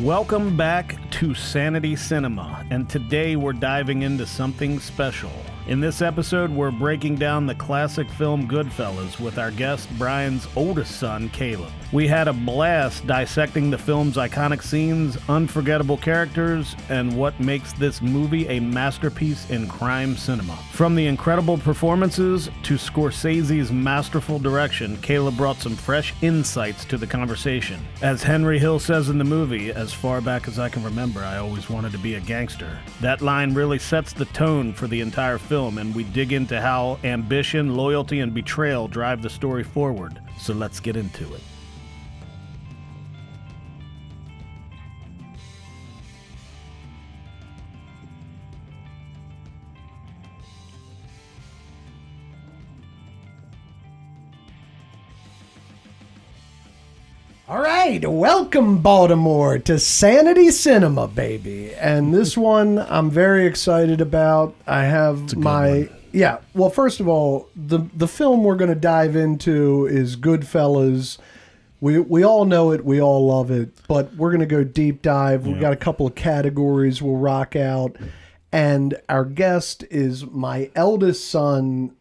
Welcome back to Sanity Cinema, and today we're diving into something special. In this episode, we're breaking down the classic film Goodfellas with our guest Brian's oldest son, Caleb. We had a blast dissecting the film's iconic scenes, unforgettable characters, and what makes this movie a masterpiece in crime cinema. From the incredible performances to Scorsese's masterful direction, Caleb brought some fresh insights to the conversation. As Henry Hill says in the movie, as far back as I can remember, I always wanted to be a gangster. That line really sets the tone for the entire film, and we dig into how ambition, loyalty, and betrayal drive the story forward. So let's get into it. All right, welcome Baltimore to Sanity Cinema, baby. And this one I'm very excited about. I have my well, first of all, the film we're going to dive into is Goodfellas. We all know it, we all love it, but we're going to go deep dive. We've got a couple of categories we'll rock out, and our guest is my eldest son,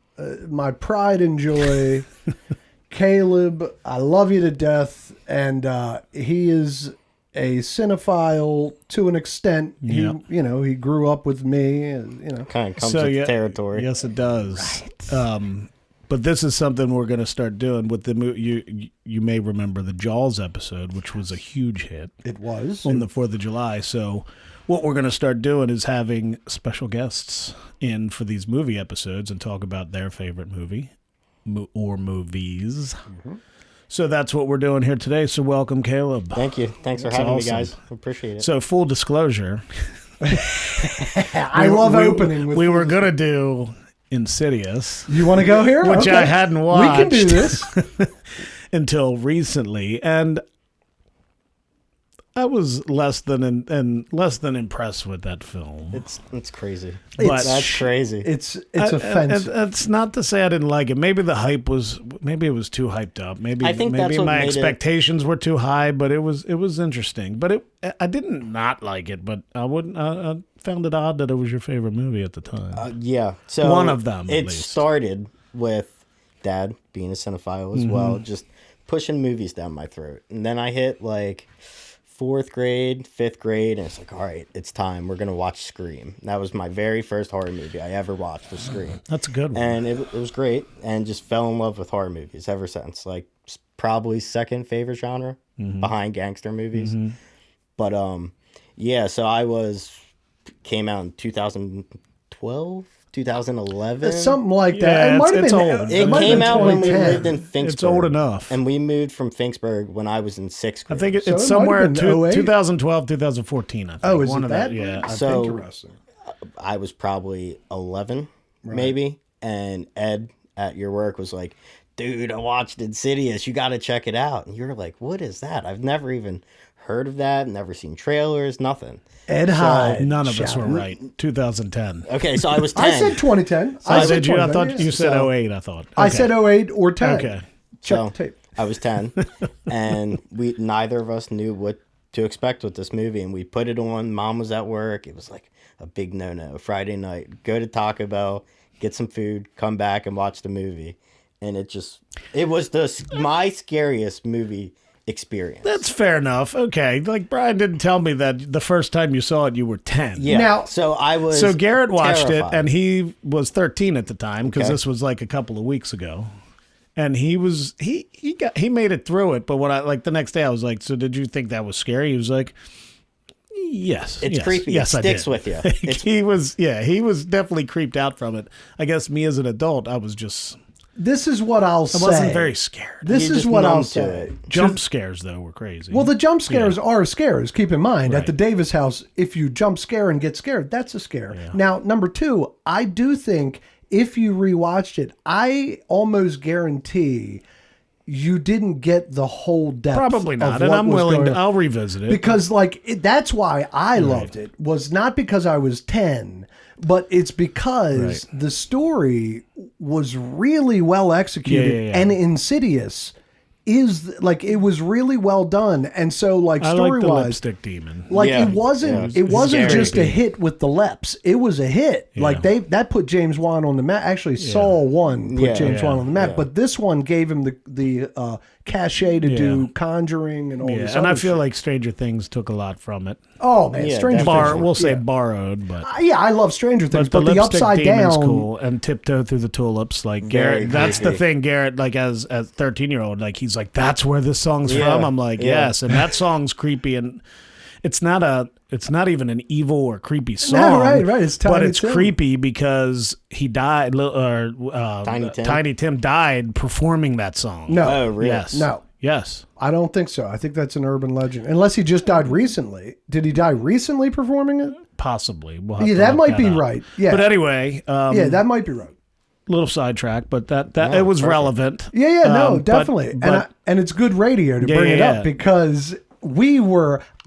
my pride and joy. Caleb, I love you to death, and he is a cinephile to an extent. Yep. He grew up with me. Kind of comes with the territory. Yes, it does. Right. But this is something we're going to start doing with the movie. You may remember the Jaws episode, which was a huge hit. It was on the 4th of July. So what we're going to start doing is having special guests in for these movie episodes and talk about their favorite movie. Or movies. Mm-hmm. So that's what we're doing here today. So welcome, Caleb. Thank you. Thanks for having me, guys. Appreciate it. So full disclosure. I love opening with we were going to do Insidious. You want to go here? Which I hadn't watched. We can do this. Until recently. And I was less than impressed with that film. It's crazy. That's crazy. It's offensive. It's not to say I didn't like it. Maybe it was too hyped up. Maybe that's what my made expectations were too high. But it was interesting. But I didn't not like it. But I found it odd that it was your favorite movie at the time. Yeah. So one of them. It started with Dad being a cinephile as well, just pushing movies down my throat, and then I hit like 4th grade, 5th grade, and it's like, all right, it's time. We're going to watch Scream. That was my very first horror movie I ever watched, was Scream. That's a good one. And it was great, and just fell in love with horror movies ever since. Like, probably second favorite genre behind gangster movies. Mm-hmm. But, so came out in 2012? 2011, something like that. Yeah, it might have been old. It came out when we lived in Finksburg. It's old enough, and we moved from Finksburg when I was in 6th grade. I think it's somewhere in 2012, 2014. I think. Oh, is one it of that? Yeah. So interesting. I was probably 11, maybe, and Ed at your work was like, "Dude, I watched Insidious. You got to check it out." And you're like, "What is that? I've never even heard of that. Never seen trailers. Nothing." Ed Hyde. None of us were right. 2010. Okay, so I was 10. I said 2010. I thought you said 08, I thought. Okay. I said 08 or 10. Okay. Check the tape. I was 10, and neither of us knew what to expect with this movie, and we put it on. Mom was at work. It was like a big no-no. Friday night, go to Taco Bell, get some food, come back and watch the movie. And it was my scariest movie experience. That's fair enough. Okay. Like Brian didn't tell me that the first time you saw it, you were 10. Yeah. Now, so Garrett watched terrified. it, and he was 13 at the time because this was like a couple of weeks ago. And he made it through it. But the next day I was like, so did you think that was scary? He was like, yes. It's creepy. Yes, it sticks with you. He was definitely creeped out from it. I guess me as an adult, I was just... This is what I'll say. I wasn't very scared. This is what I'll say. Jump scares, though, were crazy. Well, the jump scares are scares. Keep in mind, at the Davis house, if you jump scare and get scared, that's a scare. Yeah. Now, number 2, I do think if you rewatched it, I almost guarantee you didn't get the whole depth. Probably not, and I'm willing to. I'll revisit it because, that's why I loved it. Was not because I was 10, but it's because the story was really well executed, and Insidious is like it was really well done, and so like I story like the wise, Lipstick Demon. like Yeah. it wasn't Scary. just a hit with the Leps. It was a hit. Yeah. Like that put James Wan on the map. Actually, Saw 1 put Yeah. James Wan on the map, Yeah. but this one gave him the cachet to do Conjuring and all this. And I other feel shit. like Stranger Things took a lot from it. Oh man, Yeah, Stranger definitely. Things. We'll say yeah. borrowed, but Yeah, I love Stranger Things, but the Lipstick Upside Demon's Down. cool, and Tiptoe Through the Tulips, like Very Garrett. That's the creepy. thing, Garrett. Like as 13-year-old, like he's like, that's where this song's Yeah, from. I'm like, yeah. yes, and that song's creepy, and it's not even an evil or creepy song. right. It's Tiny but it's Tim. creepy because he died. Tiny Tim died performing that song. No, Oh, really? Yes. no, Yes. I don't think so. I think that's an urban legend, unless he just died recently. Did he die recently performing it? Possibly. We'll have Yeah, to that look might be up. right. Yeah, But anyway, yeah, that might be right. little sidetrack, but that it was perfect. relevant. Yeah, no, But- definitely. but- And it's good radio to bring it yeah. up because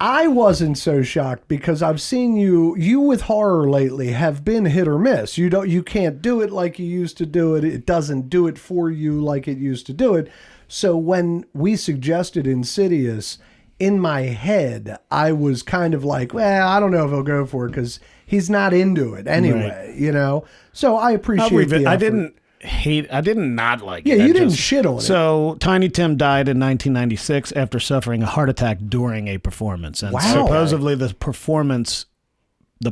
I wasn't so shocked because I've seen you with horror lately have been hit or miss. You can't do it like you used to do it. It doesn't do it for you like it used to do it. So when we suggested Insidious, in my head, I was kind of like, well, I don't know if he'll go for it because he's not into it anyway, you know? So I appreciate the I effort. I did not like Yeah, it. you I didn't shit on it. So Tiny Tim died in 1996 after suffering a heart attack during a performance. And Wow. supposedly the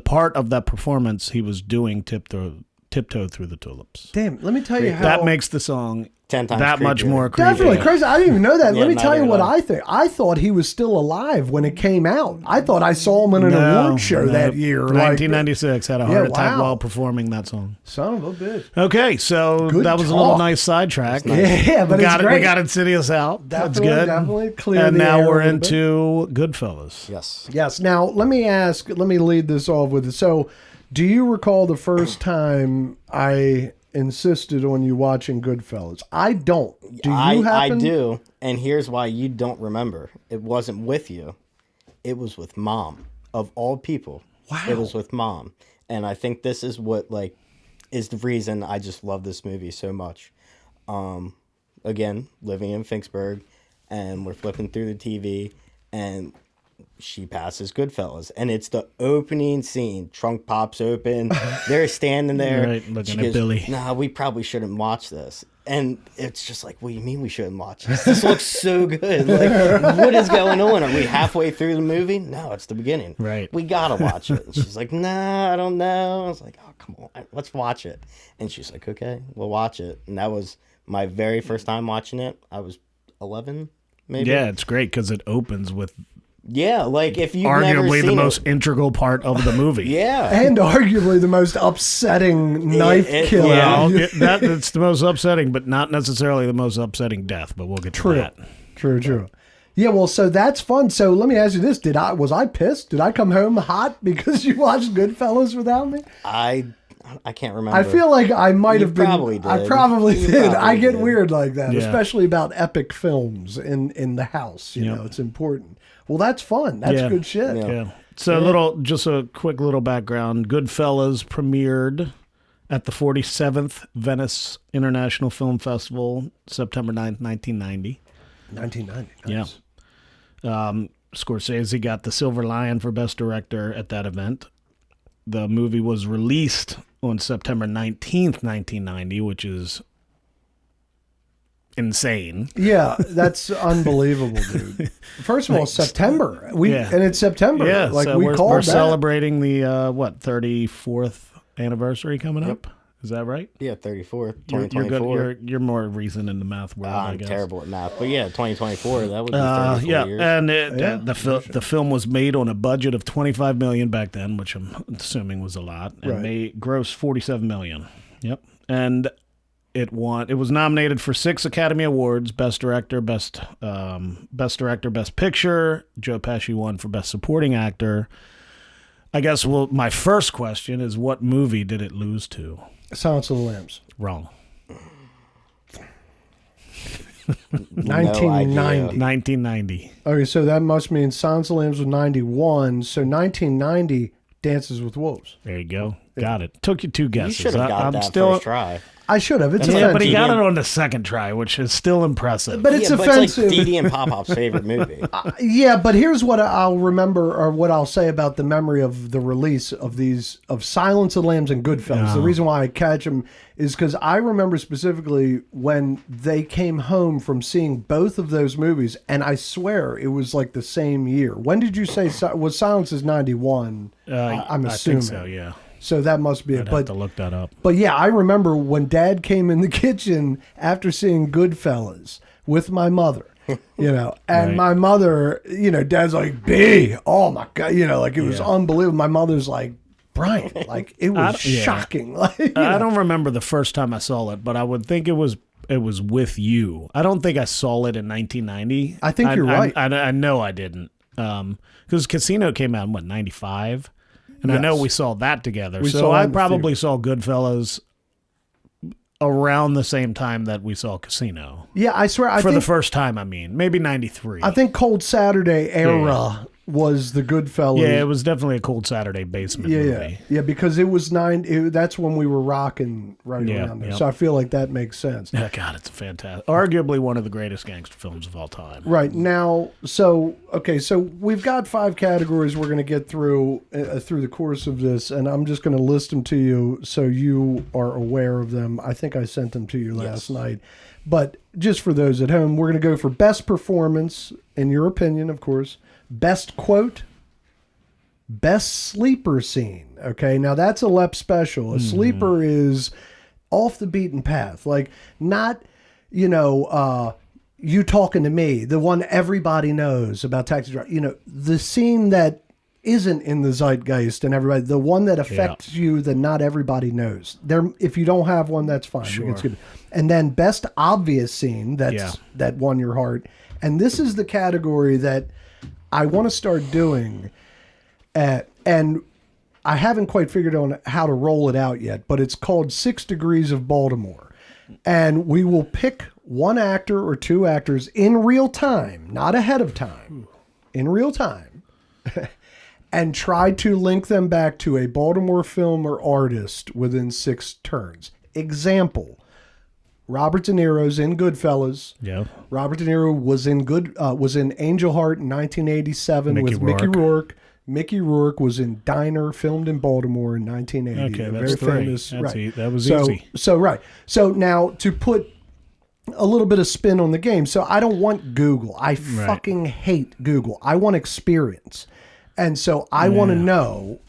part of that performance he was doing Tiptoe Through the Tulips. Damn, let me tell you how... That makes the song 10 times that much creepier. more creepy. Definitely crazy. I didn't even know that. Yeah, Let me tell neither you what did I. I think. I thought he was still alive when it came out. I thought I saw him in an award show that year. 1996 had a heart attack wow. while performing that song. Son of a bitch. Okay, so Good that was a talk. little nice sidetrack. Yeah, but we it's got great. We got Insidious out. That's Definitely, good. definitely clear And the now air we're a little bit. into Goodfellas. Yes. Yes. Now, let me lead this off with it. So, do you recall the first time I insisted on you watching Goodfellas? I don't. Do you I happen? do, and here's why you don't remember. It wasn't with you. It was with Mom. Of all people. Wow. It was with Mom. And I think this is what is the reason I just love this movie so much. Again, living in Finksburg, and we're flipping through the TV, and she passes Goodfellas, and it's the opening scene. Trunk pops open. They're standing there. Right, looking She at goes, Billy. Nah, we probably shouldn't watch this. And it's just like, what do you mean we shouldn't watch this? This looks so good. Like, what is going on? Are we halfway through the movie? No, it's the beginning. Right. We gotta watch it. And she's like, nah, I don't know. I was like, oh, come on, let's watch it. And she's like, okay, we'll watch it. And that was my very first time watching it. I was 11, maybe. Yeah, it's great because it opens with Yeah, like if you've never arguably seen the it- most integral part of the movie. Yeah. And arguably the most upsetting knife kill. yeah. Well, it's the most upsetting, but not necessarily the most upsetting death. But we'll get to that. True. Yeah, well, so that's fun. So let me ask you this: was I pissed? Did I come home hot because you watched Goodfellas without me? I can't remember. I feel like I might You have been. probably did. I probably You did. I probably get did. weird like that, Yeah. especially about epic films in the house. You Yep. know, it's important. Well, that's fun. That's Yeah. good shit. Yeah. Yeah. So just a quick little background. Goodfellas premiered at the 47th Venice International Film Festival, September 9th, 1990. 1990. Nice. Yeah. Scorsese got the Silver Lion for Best Director at that event. The movie was released on September 19th, 1990, which is insane. Yeah, that's unbelievable, dude. First of all, September. And it's September. Yeah, like so we we're called that. celebrating the 34th anniversary coming up. Is that right? Yeah, 34th, You're 2024. You're more recent in the math world. I I'm guess. terrible at math, but yeah, 2024. That would be 34 Yeah, years. and Yeah, the film was made on a budget of $25 million back then, which I'm assuming was a lot, and Right. made gross $47 million. Yep, and it won. It was nominated for 6 Academy Awards: Best Director, Best Picture. Joe Pesci won for Best Supporting Actor. I guess. Well, my first question is, what movie did it lose to? Silence of the Lambs. Wrong. 1990. 1990. Okay, so that must mean Silence of the Lambs was 91. So 1990, Dances with Wolves. There you go. Got it. Took you 2 guesses. You should have got I'm that still, first try. I should have. It's yeah, offensive. but he got it on the second try, which is still impressive. But it's But offensive. it's like Dee and Pop-Pop's favorite movie. Yeah, but here's what I'll remember, or what I'll say about the memory of the release of Silence of the Lambs and Goodfellas. The reason why I catch them is because I remember specifically when they came home from seeing both of those movies, and I swear it was like the same year. When did you say was Silence is 91? I'm assuming. I think so, yeah. So that must be it. I'd have to look that up. But yeah, I remember when Dad came in the kitchen after seeing Goodfellas with my mother, and Right. my mother, Dad's like, B, oh my God, like it was unbelievable. My mother's like, Brian, like it was shocking. Like, I don't remember the first time I saw it, but I would think it was with you. I don't think I saw it in 1990. I think you're right. I know I didn't. Because Casino came out in, 95? And I know we saw that together. So I probably saw Goodfellas around the same time that we saw Casino. Yeah, I swear. For the first time, I mean. Maybe 93. I think Cold Saturday era was the Goodfellas. Yeah, it was definitely a Cold Saturday basement movie. Yeah, because it was that's when we were rocking around there. Yep. So I feel like that makes sense. Yeah, God, it's fantastic. Arguably one of the greatest gangster films of all time. Right now, so we've got 5 categories we're going to get through the course of this, and I'm just going to list them to you so you are aware of them. I think I sent them to you last night, but just for those at home, we're going to go for best performance, in your opinion, of course, best quote, best sleeper scene. Okay, now that's a LEP special. A sleeper is off the beaten path, like not, you talking to me, the one everybody knows about Taxi Driver. The scene that isn't in the zeitgeist and everybody, the one that affects you that not everybody knows. If you don't have one, that's fine. Sure. It's good. And then best obvious scene that won your heart. And this is the category that I want to start doing, and I haven't quite figured out how to roll it out yet, but it's called 6 Degrees of Baltimore. And we will pick one actor or 2 actors in real time, not ahead of time, in real time, and try to link them back to a Baltimore film or artist within 6 turns. Example, Robert De Niro's in Goodfellas. Yeah. Robert De Niro was in Angel Heart in 1987 with Mickey Rourke. Mickey Rourke was in Diner, filmed in Baltimore in 1980. Okay, very famous. That was easy. So now to put a little bit of spin on the game. So I don't want Google. I fucking hate Google. I want experience. And so I want to know,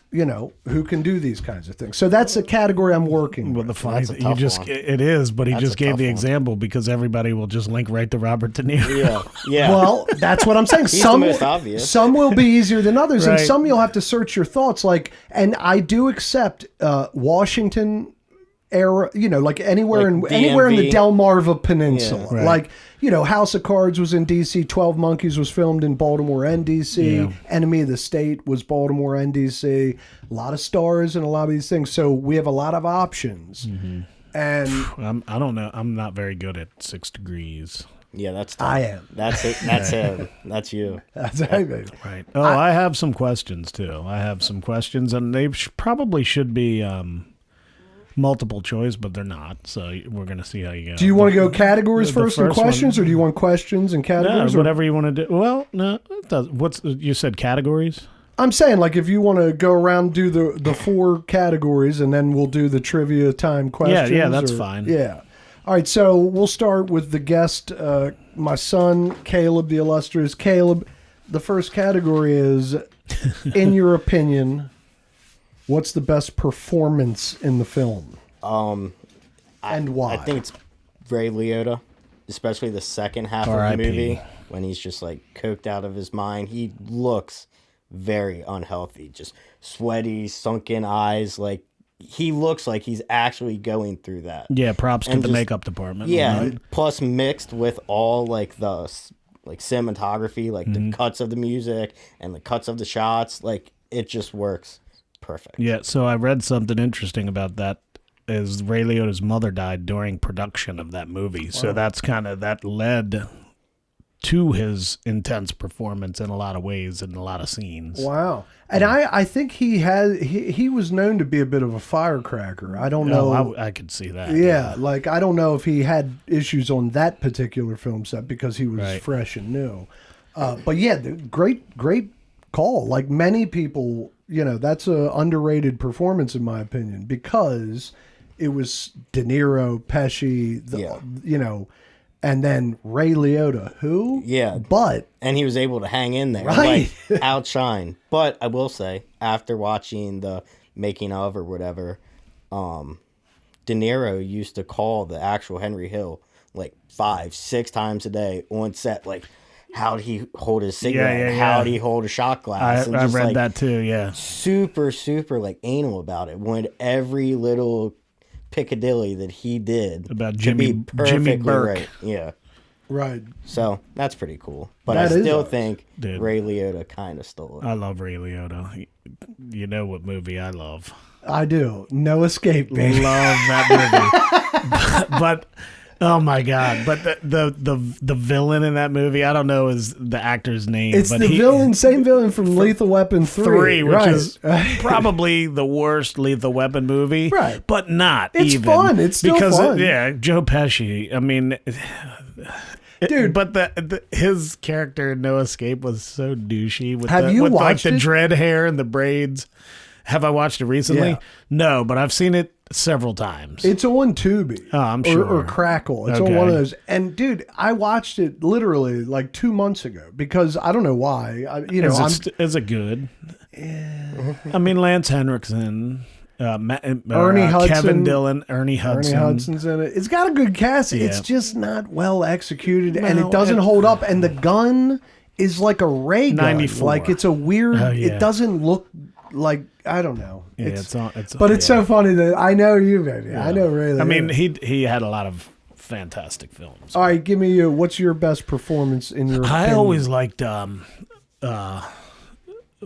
who can do these kinds of things. So that's a category I'm working with. Well, the funny thing, one. it is, but he That's just a gave the tough one. example because everybody will just link right to Robert De Niro. Yeah. Well, that's what I'm saying. He's the most obvious. Some will be easier than others, and Right. some you'll have to search your thoughts. And I do accept Washington era, like anywhere Like anywhere in the DMV. Delmarva Peninsula. Yeah. Right. Like, House of Cards was in D.C., 12 Monkeys was filmed in Baltimore and D.C., Yeah. Enemy of the State was Baltimore and D.C., a lot of stars and a lot of these things. So we have a lot of options. Mm-hmm. And I don't know. I'm not very good at 6 Degrees. Yeah, that's tough. I am. That's it. That's him. That's you. That's right. Right. Oh, I have some questions too. I have some questions, and they probably should be multiple choice, but they're not. So we're gonna see how you go. Do you want to go categories the first and first one- questions, or do you want questions and No, categories? or- whatever you want to do. Well, no, it does. You said categories? I'm saying, like, if you want to go around, do the 4 categories, and then we'll do the trivia time questions. Yeah, that's fine. Yeah. All right, so we'll start with the guest, my son, Caleb, the illustrious Caleb. The first category is, in your opinion, what's the best performance in the film? And why? I think it's Ray Liotta, especially the second half of R.I.P. the movie when he's just like coked out of his mind. He looks very unhealthy, just sweaty, sunken eyes. Like he looks like he's actually going through that. Yeah, props to And the just- makeup department. Yeah, Right. plus mixed with all like the cinematography, like Mm-hmm. the cuts of the music and the cuts of the shots, like it just works perfect. Yeah, so I read something interesting about that. Is Ray Liotta's mother died during production of that movie, so that's kind of that led to his intense performance in a lot of ways in a lot of scenes. Wow. And I think he was known to be a bit of a firecracker. I don't know. I could see that. Yeah, like I don't know if he had issues on that particular film set because he was Right. fresh and new. But yeah, great call. Like many people, that's a underrated performance in my opinion because it was De Niro, Pesci, and then Ray Liotta, who? Yeah. But And he was able to hang in there, Right. like outshine. But I will say, after watching the making of or whatever, De Niro used to call the actual Henry Hill like 5-6 times a day on set, like how'd he hold his cigarette, how'd he hold a shot glass. I read like, that too. Yeah. super like anal about it. Wanted every little Piccadilly that he did About to be Jimmy perfectly Burke. right. Yeah. right. So that's pretty cool. But That I is still nice. think Dude. Ray Liotta kind of stole it. I love Ray Liotta. You know what movie I love? I do. No Escape, baby. Love that movie. but oh my god! But the villain in that movie, I don't know is the actor's name. It's but the villain, same villain from Lethal Weapon 3. which right. is probably the worst Lethal Weapon movie. Right. But not It's even. fun. It's still because fun. Joe Pesci. I mean. Dude. But his character in No Escape was so douchey with Have you with like watched the it? dread hair and the braids. Have I watched it recently? Yeah. No, but I've seen it several times. It's on Tubi. Oh, I'm sure. Or Crackle. It's on Okay. one of those. And dude, I watched it literally like 2 months ago because I don't know why. Is it good? I mean, Lance Henriksen, Ernie Hudson, Kevin Dillon, Ernie Hudson. Ernie Hudson's in it. It's got a good cast. It's Yeah. just not well executed, and No, it doesn't hold up. And the gun is like a ray gun. 94. Like it's a weird. Oh, yeah. It doesn't look like I don't know. Yeah, But it's so funny that I know you, baby. Yeah. I know really. I mean, he had a lot of fantastic films. all right, give me what's your best performance in your? I opinion? always liked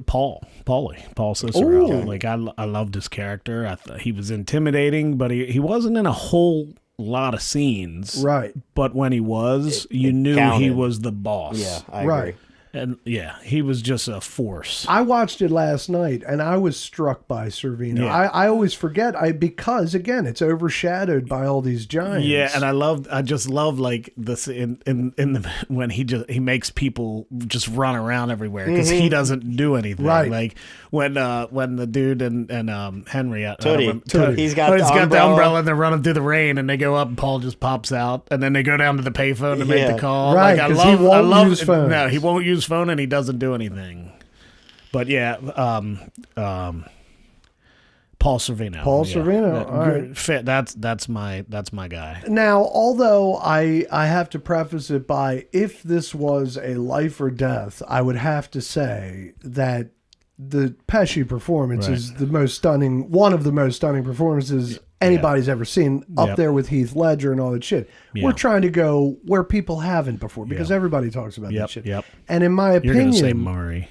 Paul Cicero. Ooh. Like I loved his character. I thought he was intimidating, but he wasn't in a whole lot of scenes. right. But when he was, you knew he counted. was the boss. Yeah, I Right. agree. And yeah, he was just a force. I watched it last night and I was struck by Servino. Yeah. I always forget because again it's overshadowed by all these giants. Yeah, and I just love like this in the when he makes people just run around everywhere because he doesn't do anything. Right. Like when the dude and Henry Tootie. He's got he's the got the umbrella. umbrella and they're running through the rain and they go up and Paul just pops out and then they go down to the payphone to make Yeah. the call. Right, Like I 'cause he love won't I love use phones. No, he won't use phone and he doesn't do anything. But yeah, Paul Sorvino. Paul Sorvino, all right. Fit. That's my guy. Now, although I have to preface it by if this was a life or death, I would have to say that the Pesci performance is the most stunning, one of the most stunning performances anybody's ever seen, up there with Heath Ledger and all that shit. Yeah. We're trying to go where people haven't before because everybody talks about that shit. Yep. And in my You're opinion, going to say Maury.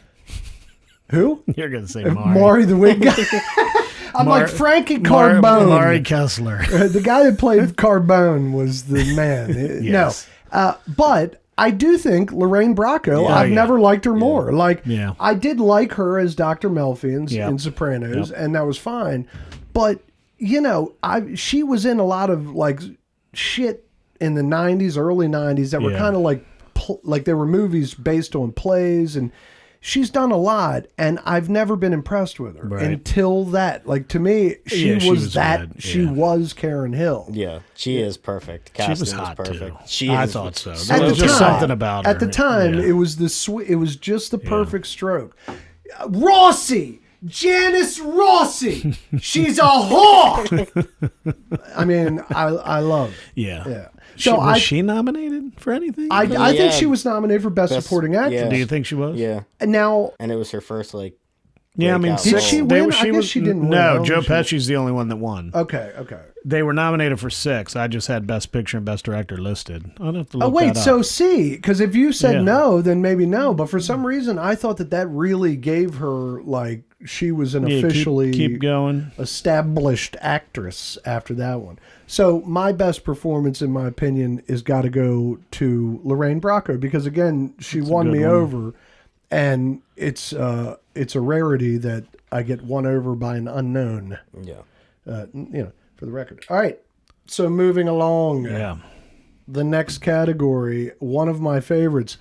who? You're going to say Maury. Maury the wig guy. I'm like Frankie Carbone. Maury Kessler. The guy that played Carbone was the man. Yes. No, but I do think Lorraine Bracco. Yeah. I've Yeah. never liked her more. Like, Yeah. I did like her as Dr. Melfi Yep. in Sopranos, and that was fine. But she was in a lot of like shit in the '90s, early '90s that were Yeah. kind of like they were movies based on plays and. She's done a lot, and I've never been impressed with her until that. Like to me, she was that. good. She Yeah. was Karen Hill. Yeah, she is perfect. She Casting was hot perfect. too. She I is, thought so. At There the was just time- something about her. At the time, Yeah. it was it was just the perfect stroke. Rossi, Janice Rossi, she's a whore. I mean, I love. Yeah. Yeah. So So was she nominated for anything? I think Yeah. she was nominated for Best Supporting Actress. yeah. Do you think she was? Yeah, And now, and it was her first Yeah, I mean, breakout role. Did she win? I guess she didn't win. I No, don't Joe think she won. Pesci's the only one that won. okay. They were nominated for 6. I just had Best Picture and Best Director listed. I'll have to look Oh wait, that so up. see, because if you said Yeah. no, then maybe no. But for some reason, I thought that really gave her like she was an officially keep going. established actress after that one. So my best performance, in my opinion, is got to go to Lorraine Bracco because again, she won me over, and it's a rarity that I get won over by an unknown. Yeah. For the record. All right. So moving along. Yeah. The next category, one of my favorites.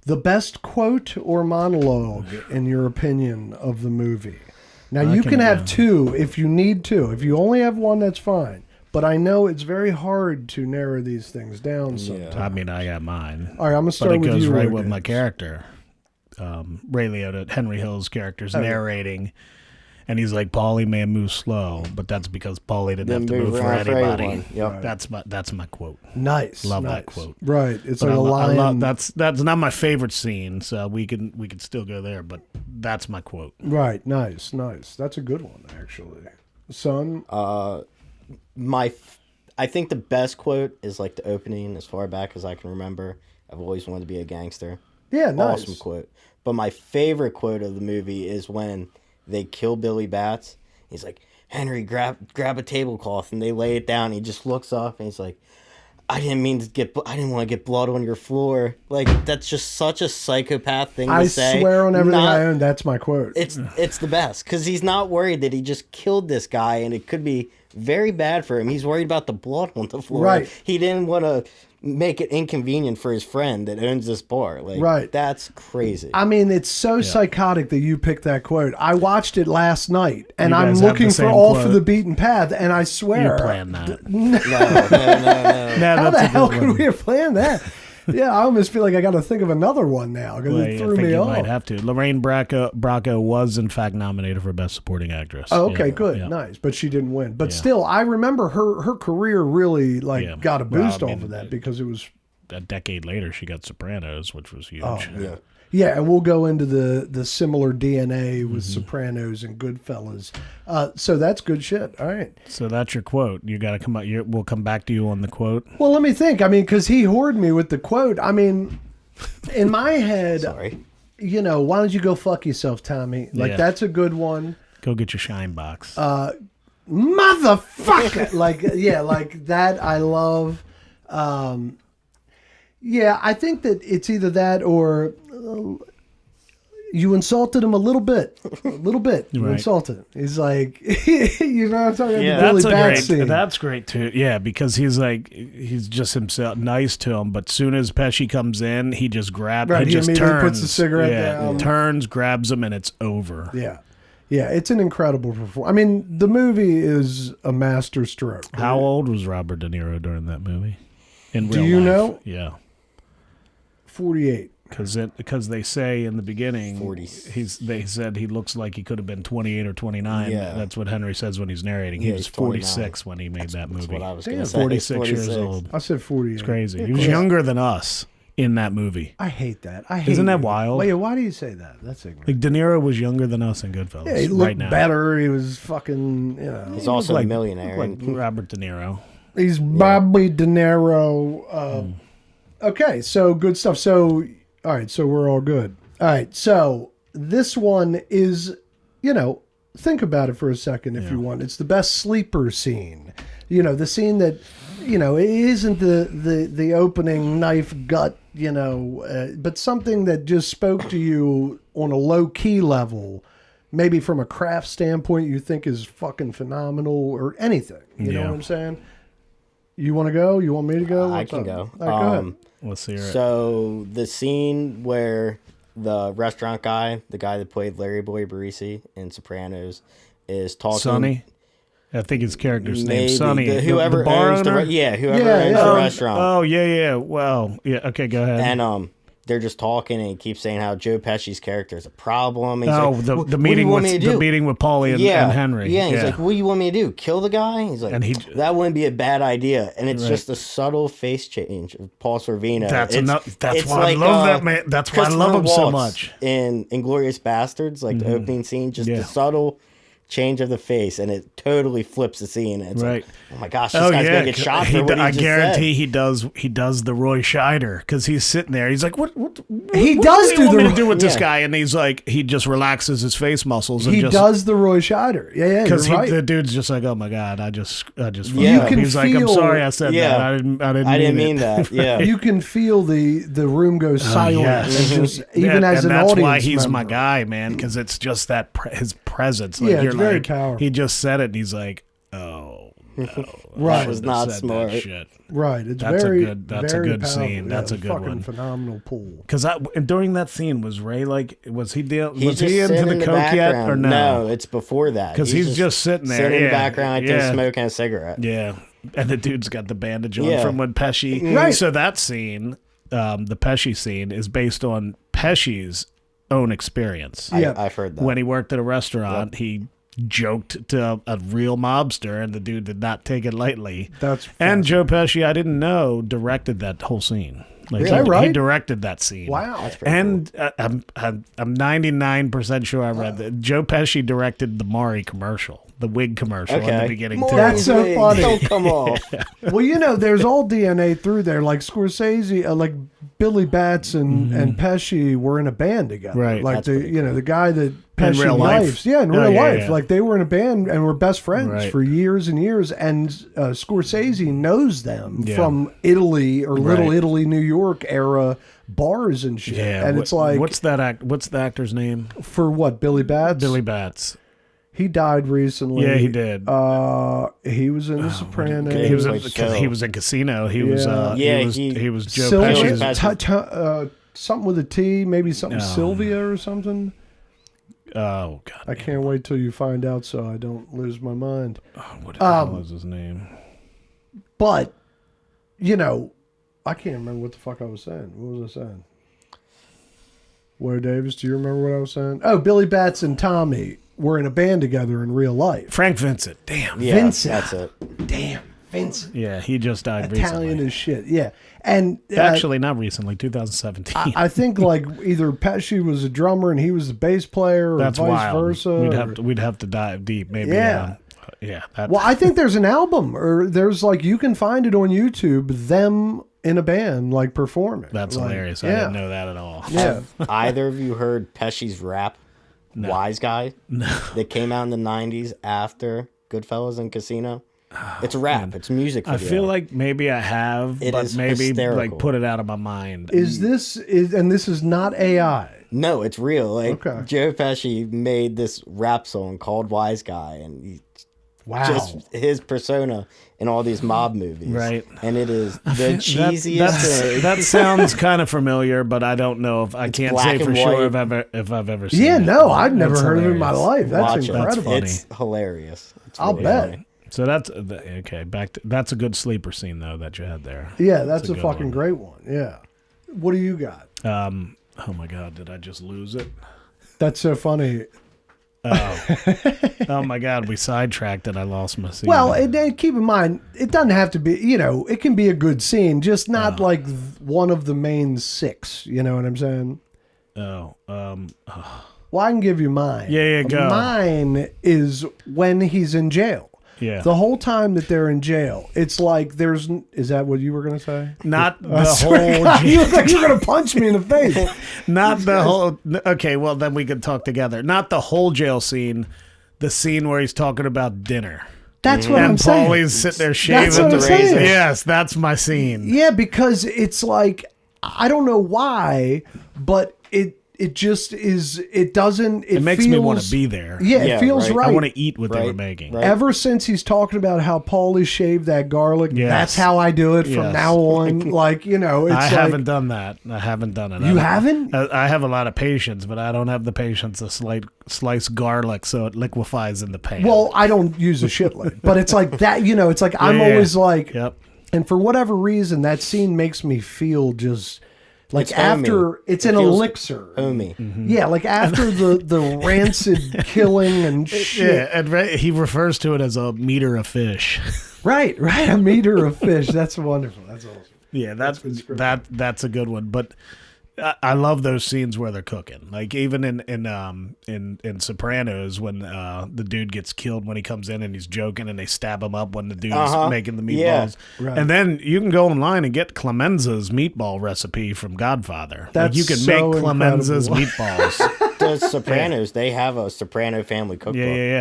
The best quote or monologue, in your opinion, of the movie. Now, you can have two if you need to. If you only have one, that's fine. But I know it's very hard to narrow these things down sometimes. I mean, I got mine. All right, I'm going to start with you. But it goes right with Logan. my character. Ray Liotta, Henry Hill's character's narrating. And he's like, Paulie may move slow, but that's because Paulie didn't have to move for anybody. Yep. That's my quote. Nice. Love nice. that quote. Right. It's But like a line. that's not my favorite scene, so we can still go there, but that's my quote. Right. Nice. That's a good one, actually. Son? I think the best quote is like the opening, as far back as I can remember. I've always wanted to be a gangster. Yeah, nice. Awesome quote. But my favorite quote of the movie is when they kill Billy Bats. He's like, Henry, grab a tablecloth, and they lay it down. He just looks up and he's like, I didn't want to get blood on your floor. Like, that's just such a psychopath thing to say. I swear on everything I own, that's my quote. It's the best because he's not worried that he just killed this guy and it could be very bad for him. He's worried about the blood on the floor. Right. He didn't want to make it inconvenient for his friend that owns this bar. Like, right. That's crazy. I mean, it's so psychotic that you picked that quote. I watched it last night, and You I'm guys have looking the for same Off quote. of the Beaten Path, and I swear. You planned that. No. How the hell could we have planned that? Yeah, I almost feel like I got to think of another one now because it threw me off. Might have to. Lorraine Bracco was in fact nominated for Best Supporting Actress. Oh, okay, Yeah, good, yeah. nice, but she didn't win. But still, I remember her career really got a boost off of that because it was a decade later. She got Sopranos, which was huge. Oh, yeah, and we'll go into the similar DNA with Sopranos and Goodfellas. So that's good shit. All right. So that's your quote. You got to come up. We'll come back to you on the quote. Well, let me think. I mean, because he whored me with the quote. I mean, in my head, Sorry. why don't you go fuck yourself, Tommy? Like, that's a good one. Go get your shine box. Motherfucker! like that I love. Yeah, I think that it's either that or you insulted him a little bit. You Right. insulted him. He's like, you know what I'm talking about? Yeah. The Billy That's Bats scene. That's great too. Yeah, because he's just himself, nice to him. But soon as Pesci comes in, he just grabs. Right, he he just immediately turns, puts the cigarette down. turns, grabs him, and it's over. Yeah. Yeah, it's an incredible performance. I mean, the movie is a master stroke. How old was Robert De Niro during that movie? In real Do you life? know? Yeah. 48. Because they say in the beginning, 40s. they said he looks like he could have been 28 or 29. Yeah. That's what Henry says when he's narrating. He Yeah, was he's 29. 46 when he made that movie. That's what I was going Damn. to say. 46 years old. I said 48. It's crazy. He was younger than us in that movie. I hate that. I hate Isn't that you. wild? Wait, why do you say that? That's ignorant. Like De Niro was younger than us in Goodfellas. Yeah, he looked right now. better. He was fucking, He's also like- a millionaire. Like and Robert De Niro. He's Bobby De Niro. Okay, so good stuff. So, all right, so we're all good. All right, so this one is, think about it for a second if you want. It's the best sleeper scene. The scene that, it isn't the opening knife gut, but something that just spoke to you on a low-key level. Maybe from a craft standpoint you think is fucking phenomenal or anything. You know what I'm saying? You want to go? You want me to go? I What's can up? go. All right, go ahead. Let's hear it. So the scene where the restaurant guy, the guy that played Larry Boy Barisi in Sopranos, is talking. Sonny? I think his character's Maybe. name's Sonny. Whoever the bar owns owner? owns Yeah. the restaurant. Oh, yeah. Well, yeah. Okay, go ahead. And they're just talking, and he keeps saying how Joe Pesci's character is a problem. He's oh, like, the what do meeting you want with me to do? the meeting with Paulie and Henry. Yeah, he's like, what do you want me to do? Kill the guy? He's like, And that wouldn't be a bad idea. And it's Right. just a subtle face change of Paul Sorvino. That's it's why I love that man. That's why I love him so Christopher much. Waltz in Inglourious Bastards, like the opening scene, just Yeah. the subtle change of the face, and it totally flips the scene. And it's Right. like, oh my gosh, this guy's gonna get shot for what he I just guarantee said. he does the Roy Scheider, because he's sitting there. He's like, what He what does do you do want me the- to do with this Yeah. guy? And he's like, he just relaxes his face muscles. And He just, does the Roy Scheider. Yeah, because you're right. the dude's just like, oh my god, I just fucked You up. can He's like, I'm feel- sorry I said Yeah. that. I didn't mean that. Yeah. You can feel the room go silent. yes. And just, even as and an that's audience why he's my member. guy, man, because it's just that his presence. Like, Yeah, it's you're very like, powerful. he just said it, and he's like, oh, no, Right. That was not said smart. That shit. Right. It's That's a very, good- that's a very good powerful. scene. Yeah, That's a it's good fucking one. phenomenal pool. Because during that scene, was Ray like, was he He's was just he into sitting the in the coke yet background. or no? No, it's before that. Because he's just sitting there. Sitting in yeah, the background, I think, yeah, smoking a cigarette. yeah. And the dude's got the bandage on Yeah. from when Pesci. Right. So that scene, the Pesci scene, is based on Pesci's own experience. Yeah. I've heard that. When he worked at a restaurant, he joked to a real mobster, and the dude did not take it lightly. That's And Joe Pesci, I didn't know, directed that whole scene. Like, Is that he right? directed that scene. wow. That's pretty And I'm 99% sure I read that Joe Pesci directed the Maury commercial, the wig commercial at the beginning. More too. That's so wigs. funny. Don't come off. Well, there's all DNA through there. Like Scorsese, like Billy Batts and Pesci were in a band together. Right. Like That's pretty the guy that Pesci real life. knifes. Yeah, in Oh, real yeah, life. yeah. Like they were in a band and were best friends Right. for years and years. And Scorsese knows them Yeah. from Italy or Little Right. Italy, New York era bars and shit. Yeah, and it's like, what's the actor's name? for what, Billy Batts? Billy Batts. He died recently. Yeah, he did. He was in The Sopranos. He was Like because he was in Casino. He was Yeah. Yeah, he was Joe Sylvia, Pesci's. something with a T, maybe something No. Sylvia or something. Oh god, I can't wait till you find out so I don't lose my mind. what the hell was his name? But, I can't remember what the fuck I was saying. What was I saying? Where, Davis, do you remember what I was saying? Oh, Billy Batts and Tommy were in a band together in real life. Frank Vincent. Damn. Yeah, Vincent. that's it. Damn, Vincent. Yeah, he just died Italian recently. as shit, yeah. And Actually, not recently. 2017. I think like either Pesci was a drummer and he was the bass player, or That's vice wild. versa. We'd have to dive deep. Maybe. Yeah. Yeah. That, Well, I think there's an album, or there's like you can find it on YouTube. Them in a band like performing. that's Like, hilarious. I Yeah, didn't know that at all. yeah. Either of you heard Pesci's rap, Wise Guy, that came out in the 90s after Goodfellas and Casino? It's rap. It's music video. I feel like maybe I have, It but is maybe hysterical. like put it out of my mind. This is not AI. No, it's real. Like Okay. Joe Pesci made this rap song called Wise Guy, and he Wow. just his persona in all these mob movies. Right. And it is the cheesiest. That sounds kind of familiar, but I don't know if I can't black say for and sure white. if I've ever seen Yeah, it. no, I've never That's heard of it in my hilarious. life. That's Watch it. incredible. That's funny. It's hilarious. It's I'll really bet. funny. So that's okay. That's a good sleeper scene though that you had there. Yeah, that's a good fucking one. great one. Yeah. What do you got? Oh my god, did I just lose it? That's so funny. Oh my god, we sidetracked and I lost my scene. Well, keep in mind, it doesn't have to be, it can be a good scene, just not like one of the main six. You know what I'm saying? oh, Well, I can give you mine. Yeah, go. Mine is when he's in jail. yeah. The whole time that they're in jail, it's like is that what you were going to say? Not the I swear to whole. God, you look like you're going to punch me in the face. Not the whole. Okay, well then we could talk together. Not the whole jail scene. The scene where he's talking about dinner. That's what I'm And saying. Paulie's sitting there shaving That's what the I'm saying. razor. Yes, that's my scene. Yeah, because it's like, I don't know why, but it just is, it doesn't, It makes me want to be there. Yeah, Yeah, it feels right. right. I want to eat what they were Right, making. right. Ever since he's talking about how Paulie shaved that garlic, Yes. that's how I do it from Yes. now on. Like, it's I like, haven't done that. I haven't done it. You haven't? I have a lot of patience, but I don't have the patience to slice garlic so it liquefies in the pan. Well, I don't use a shit load, but it's like that, it's like I'm Yeah. always like, Yep. and for whatever reason, that scene makes me feel just like It's after homey. it's It an feels elixir. Homey. Yeah, like after the rancid killing and shit. Yeah, and he refers to it as a meter of fish. Right, a meter of fish. That's wonderful. That's awesome. Yeah, that's a good one. But I love those scenes where they're cooking. Like even in Sopranos when the dude gets killed when he comes in and he's joking and they stab him up when the dude's making the meatballs. Yeah. Right. And then you can go online and get Clemenza's meatball recipe from Godfather. That's like you can so make Clemenza's incredible. meatballs. The Sopranos, they have a Soprano family cookbook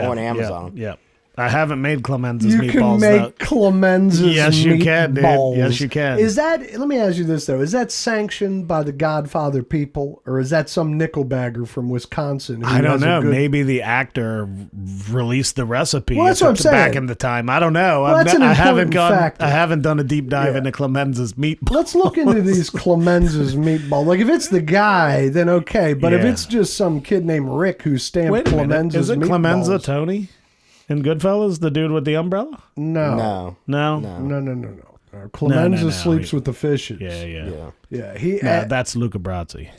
on Amazon. Yeah. I haven't made Clemenza's You meatballs. can make Clemenza's Yes, you can, dude. meatballs. Yes, you can. Is that, let me ask you this, though. Is that sanctioned by the Godfather people, or is that some nickelbagger from Wisconsin? Who I don't has a know. good- Maybe the actor released the recipe Well, that's what I'm saying. back in the time. I don't know. Well, that's an I haven't important factor. I haven't done a deep dive Yeah. into Clemenza's meatballs. Let's look into these Clemenza's meatball. Like, if it's the guy, then okay. But if Yeah. it's just some kid named Rick who stamped Wait a minute. Clemenza's Is it meatballs. Clemenza Tony in Goodfellas, the dude with the umbrella? No. No. No. Clemenza no. sleeps with the fishes. Yeah. Yeah. He. No, that's Luca Brasi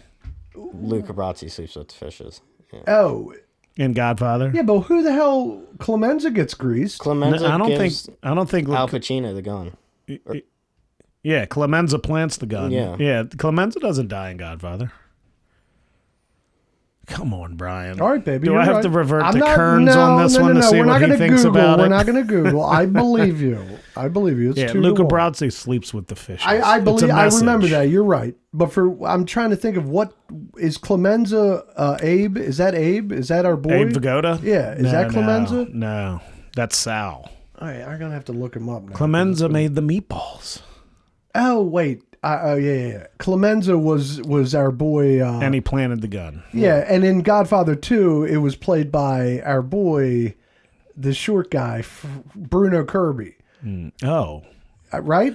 Luca Brasi sleeps with the fishes. Yeah. Oh. in Godfather. Yeah, but who the hell Clemenza gets greased? Clemenza I don't gives think Al Pacino the gun. Yeah, Clemenza plants the gun. Yeah. Clemenza doesn't die in Godfather. Come on, Brian. All right, baby. Do you're I have right. to revert I'm to not, Kearns on this one to see We're what not he gonna thinks Google. about We're it? not going to Google. I believe you. It's Yeah, 2 Luca to 1. Brasi sleeps with the fishes. I It's believe. a I remember message. that. You're right. But I'm trying to think of what is Clemenza. Abe? Is that Abe? Is that our boy? Abe Vigoda? Yeah. Is that Clemenza? No, that's Sal. All right, I'm gonna have to look him up now. Clemenza made the meatballs. Oh wait. Yeah. Clemenza was our boy. And he planted the gun. Yeah, and in Godfather 2, it was played by our boy, the short guy, Bruno Kirby. Oh. Right?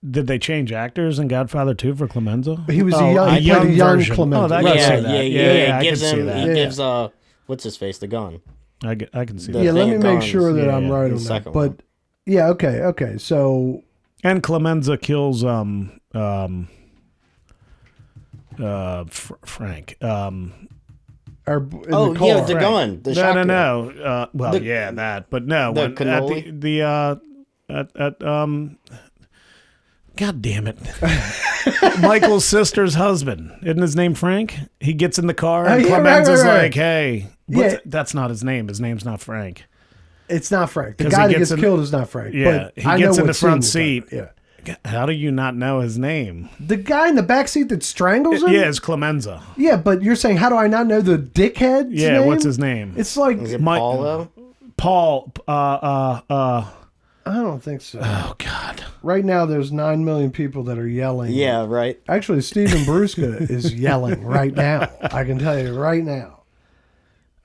Did they change actors in Godfather 2 for Clemenza? He was Oh, a young, a he played a young version. Clemenza. Oh, that Right. I can Yeah, see that. yeah. I He can gives see him. that. He Yeah. gives what's his face the gun. I can see The that. Yeah, let thing me of make guns. sure that Yeah, I'm right the on that. second But one. yeah, okay. So And Clemenza kills Frank. our in Oh, the car. yeah, the gun. The shotgun. No. Well, The- yeah, that. But no, the when, at the God damn it. Michael's sister's husband. Isn't his name Frank? He gets in the car and yeah, Clemenza's right. like, hey. Yeah. That's not his name. His name's not Frank. It's not Frank. The 'Cause guy he that gets gets in- killed is not Frank. Yeah, but he I gets know in what the front scene you're seat. talking about. Yeah. How do you not know his name? The guy in the back seat that strangles him? Yeah, it's Clemenza. Yeah, but you're saying, how do I not know the dickhead's Yeah, name? what's his name? It's like, Is it Mike- Paulo? Paul. I don't think so. Oh God. Right now, there's 9 million people that are yelling. Yeah, right. Actually, Steven Brusca is yelling right now. I can tell you right now.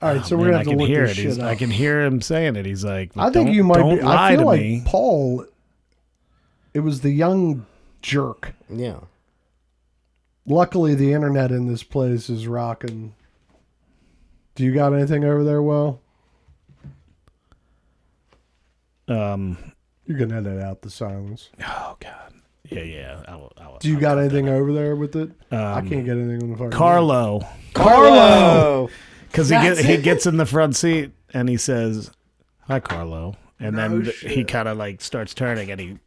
All right, so we're Man, going to I have to can look hear this it. shit up. I can hear him saying it. He's like, I think "Don't- you might don't be. lie I feel to like me." Paul, it was the young jerk. Yeah. Luckily, the internet in this place is rocking. Do you got anything over there, Will? You can edit out the silence. Oh God. Yeah. Do you got anything over there with it? I can't get anything on the phone. Carlo? Carlo. Because he gets in the front seat and he says, "Hi, Carlo," and No then shit. he kind of like starts turning and he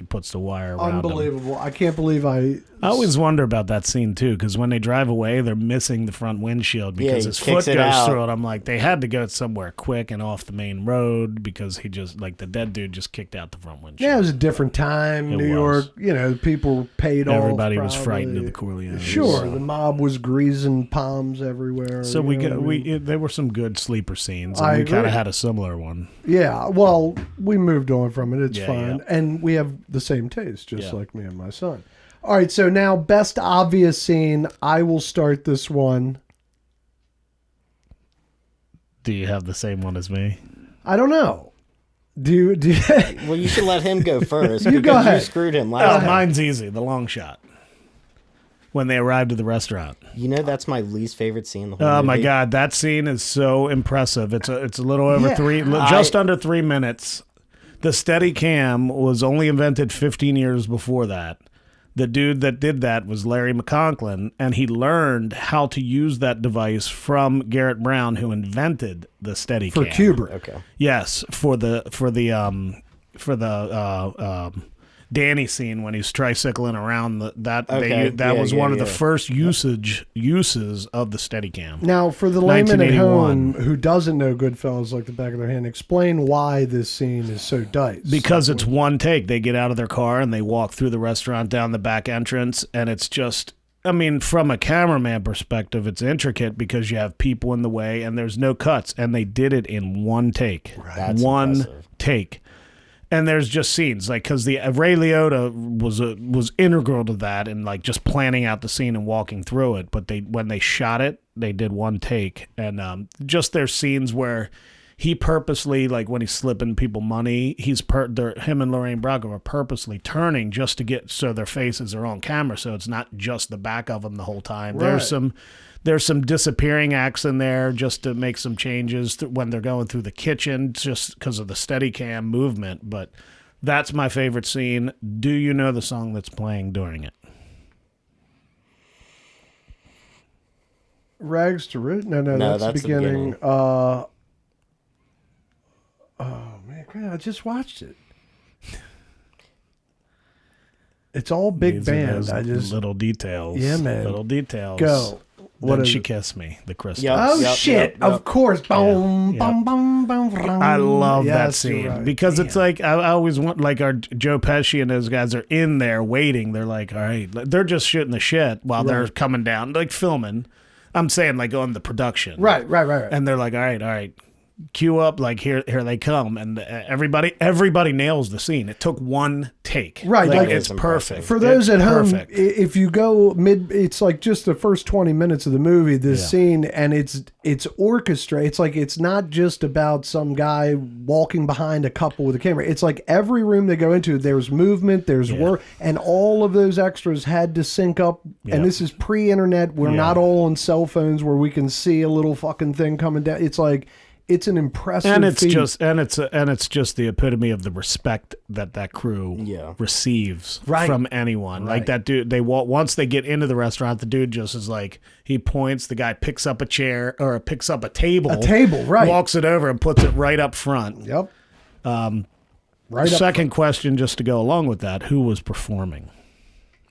puts the wire around him. Unbelievable. I can't believe I always wonder about that scene too, because when they drive away, they're missing the front windshield because he his kicks foot it goes out. through it. I'm like, they had to go somewhere quick and off the main road because he just like the dead dude just kicked out the front windshield. Yeah, it was a different time. It New was. York, people were paid off. Everybody was probably. frightened of the Corleones. Sure, the mob was greasing palms everywhere. So you know what I mean? there were some good sleeper scenes, I and we kind agree. of had a similar one. Yeah, well, we moved on from it. It's Yeah, fine. yeah. And we have the same taste, just Yeah. like me and my son. All right, so now best obvious scene. I will start this one. Do you have the same one as me? I don't know. Do you Well, you should let him go first. You go because ahead. You screwed him last time. Mine's easy. The long shot. When they arrived at the restaurant. You know that's my least favorite scene in the whole Oh movie. my God, that scene is so impressive. It's a little over Yeah, just under 3 minutes. The steady cam was only invented 15 years before that. The dude that did that was Larry McConklin, and he learned how to use that device from Garrett Brown, who invented the steady for cam. Kubrick? Okay. Yes, for the Danny scene when he's tricycling around. Okay. That was one of the yeah. first uses of the Steadicam. Now, for the layman at 1981. home who doesn't know Goodfellas like the back of their hand, explain why this scene is so diced. Because it's one take. They get out of their car and they walk through the restaurant down the back entrance, and it's just, I mean, from a cameraman perspective, it's intricate because you have people in the way and there's no cuts, and they did it in one take. That's one impressive. take. And there's just scenes like, because the Ray Liotta was integral to that, and like just planning out the scene and walking through it. But when they shot it, they did one take, and just there's scenes where he purposely, like when he's slipping people money, him and Lorraine Bracco are purposely turning just to get so their faces are on camera, so it's not just the back of them the whole time. Right. There's some disappearing acts in there just to make some changes when they're going through the kitchen, just because of the Steadicam movement. But that's my favorite scene. Do you know the song that's playing during it? Rags to Riches? No, that's the beginning. Oh, man, I just watched it. It's all big These are band. those little details. Yeah, man. Little details. Go. Then She Kissed Me, the Crystal. Yep. Oh, shit. Of course. Boom, Yeah. boom, boom, boom, boom. I love that Yes, scene you're right. because it's like, I always want, like, our Joe Pesci and those guys are in there waiting. They're like, all right, they're just shooting the shit while they're coming down, like filming. I'm saying, like, on the production. Right. And they're like, all right, cue up, like, here they come. And everybody nails the scene. It took one take. Right, Like, like- it's perfect. For those It's at home, perfect. if you go it's like just the first 20 minutes of the movie, this scene, and it's orchestrated. It's like, it's not just about some guy walking behind a couple with a camera. It's like every room they go into, there's movement, there's work, and all of those extras had to sync up. And this is pre-internet. We're not all on cell phones where we can see a little fucking thing coming down. It's like, it's an impressive and it's feat. it's just the epitome of the respect that crew receives from anyone. Like that dude, once they get into the restaurant, the dude just is like, he points, the guy picks up a chair or picks up a table, walks it over and puts it right up front. Yep. Second question, just to go along with that, who was performing?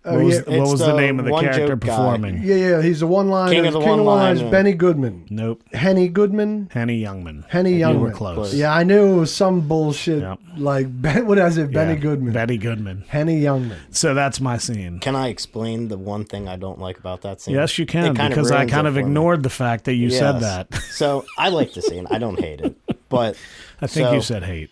Oh, What was the name of the character performing? Yeah, he's the one-liner. King of the one-liners. Benny Goodman. Nope. Henny Goodman. Henny Youngman. You were close. Yeah, I knew it was some bullshit like what is it? Benny Goodman. Benny Goodman. Henny Youngman. So that's my scene. Can I explain the one thing I don't like about that scene? Yes, you can, because I kind of ignored the fact that you said that. So I like the scene. I don't hate it, but I think you said hate.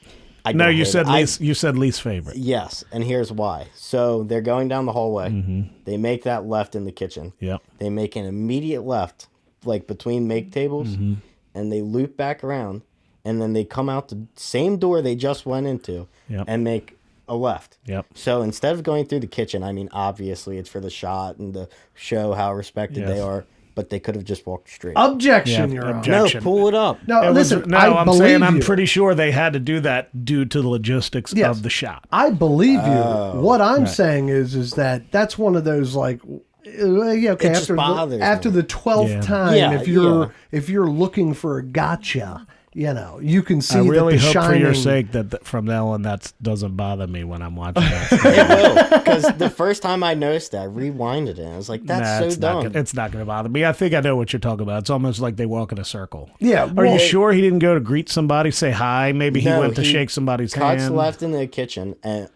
No, you said least. You said least favorite. Yes, and here's why. So they're going down the hallway. They make that left in the kitchen. Yep. They make an immediate left, like between make tables, and they loop back around, and then they come out the same door they just went into and make a left. Yep. So instead of going through the kitchen, I mean, obviously it's for the shot and to show how respected they are, but they could have just walked straight. Objection, Your Honor. No, pull it up. No, listen, I'm believe saying I'm you. pretty sure they had to do that due to the logistics of the shot. I believe you. What I'm saying is that that's one of those like, okay, just bothers after me. the 12th time, Yeah, if you're looking for a gotcha, you can see I really that the hope shining. for your sake that from now on that doesn't bother me when I'm watching that. It will, because the first time I noticed that, I rewinded it. And I was like, that's so dumb. It's not going to bother me. I think I know what you're talking about. It's almost like they walk in a circle. Yeah. Are you sure he didn't go to greet somebody, say hi? Maybe he went to shake somebody's hand. Cuts left in the kitchen and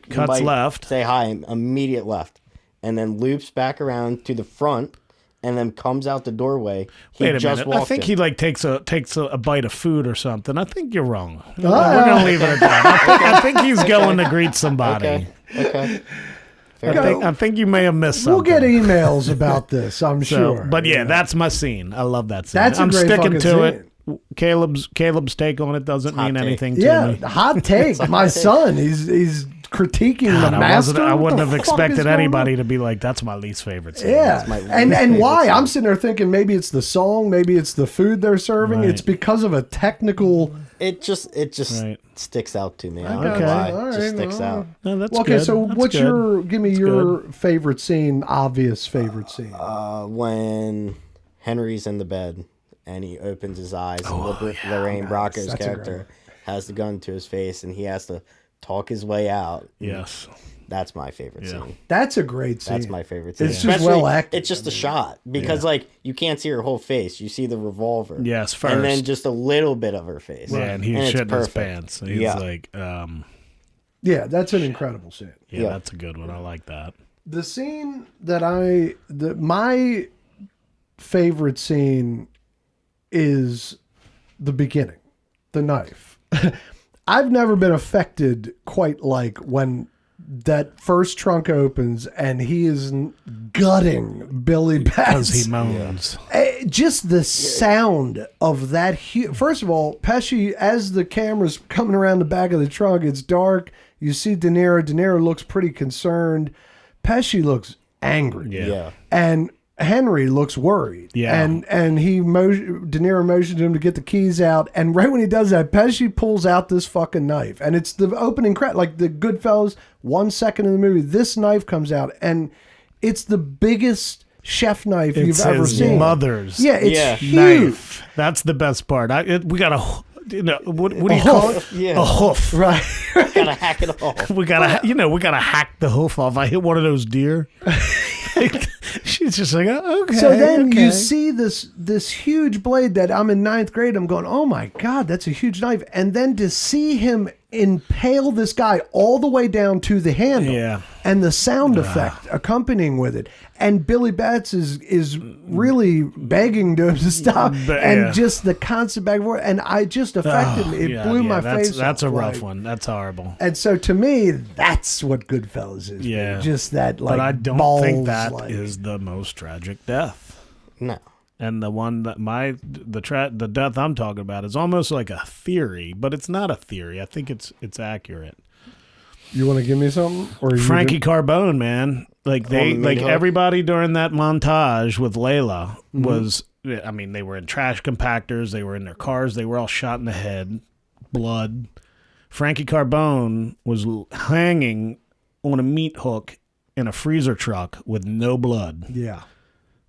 Cuts left. Say hi, immediate left, and then loops back around to the front. And then comes out the doorway. Wait a minute. I think he like takes a bite of food or something. I think you're wrong. We're gonna leave it at that. I think he's going to greet somebody. Okay. I think you may have missed something. We'll get emails about this, I'm sure. But yeah, that's my scene. I love that scene. That's a I'm great sticking fucking to it. scene. Caleb's take on it doesn't mean take. anything to me. Hot take. My son, he's critiquing the master. I What wouldn't the have fuck is expected going anybody on? to be like, that's my least favorite scene. Yeah, my least and favorite why? scene. I'm sitting there thinking maybe it's the song, maybe it's the food they're serving. Right. It's because of a technical. It just sticks out to me. I don't Okay. know why. All It just right, sticks well. out. No, that's Okay, good. so That's what's good. give me That's your favorite scene? Obvious favorite scene. When Henry's in the bed and he opens his eyes and Lorraine Bracco's That's a great character has the gun to his face and he has to talk his way out. Yes. That's my favorite scene. That's a great scene. That's my favorite scene. It's just well acted. It's just a shot because like you can't see her whole face. You see the revolver. Yes, first. And then just a little bit of her face. Yeah, and he's shitting his pants. He's like, yeah, that's an incredible scene. Yeah, that's a good one. I like that. The scene that my favorite scene is the beginning, the knife. I've never been affected quite like when that first trunk opens and he is gutting Billy Batts. Because he moans. Just the sound of that. First of all, Pesci, as the camera's coming around the back of the trunk, it's dark. You see De Niro. De Niro looks pretty concerned. Pesci looks angry. Yeah. And Henry looks worried. Yeah. And De Niro motions him to get the keys out. And right when he does that, Pesci pulls out this fucking knife. And it's the opening credit, like the Goodfellas, 1 second in the movie. This knife comes out, and it's the biggest chef knife you've ever seen. Mother's. Yeah, it's huge. Knife. That's the best part. We got a. What do you call it? Yeah. A hoof. Right. Gotta hack it off. We gotta hack the hoof off. I hit one of those deer. She's just like, okay. So then you see this huge blade that I'm in 9th grade. I'm going, oh my God, that's a huge knife. And then to see him impale this guy all the way down to the handle, and the sound effect accompanying with it, and Billy Batts is really begging to him to stop, and just the constant back and forth, and I just affected me. It blew my face off. That's a rough one. That's horrible. And so to me, that's what Goodfellas is. Yeah, just that. Like, but I don't think that is the most tragic death. No. And the one that the death I'm talking about is almost like a theory, but it's not a theory. I think it's accurate. You want to give me something? Or Frankie Carbone, man. Like everybody during that montage with Layla was, I mean, they were in trash compactors, they were in their cars, they were all shot in the head, blood. Frankie Carbone was hanging on a meat hook in a freezer truck with no blood. Yeah.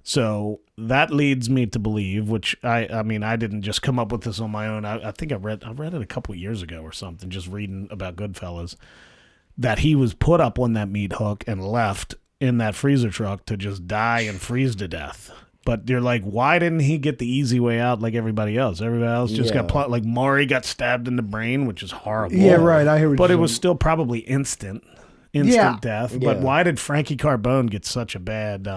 So that leads me to believe, which I mean, I didn't just come up with this on my own. I think I read it a couple of years ago or something, just reading about Goodfellas, that he was put up on that meat hook and left in that freezer truck to just die and freeze to death. But you're like, why didn't he get the easy way out like everybody else? Everybody else just got like Maury got stabbed in the brain, which is horrible. Yeah, right. I hear what but you're it was still probably instant death. Yeah. But why did Frankie Carbone get such a bad?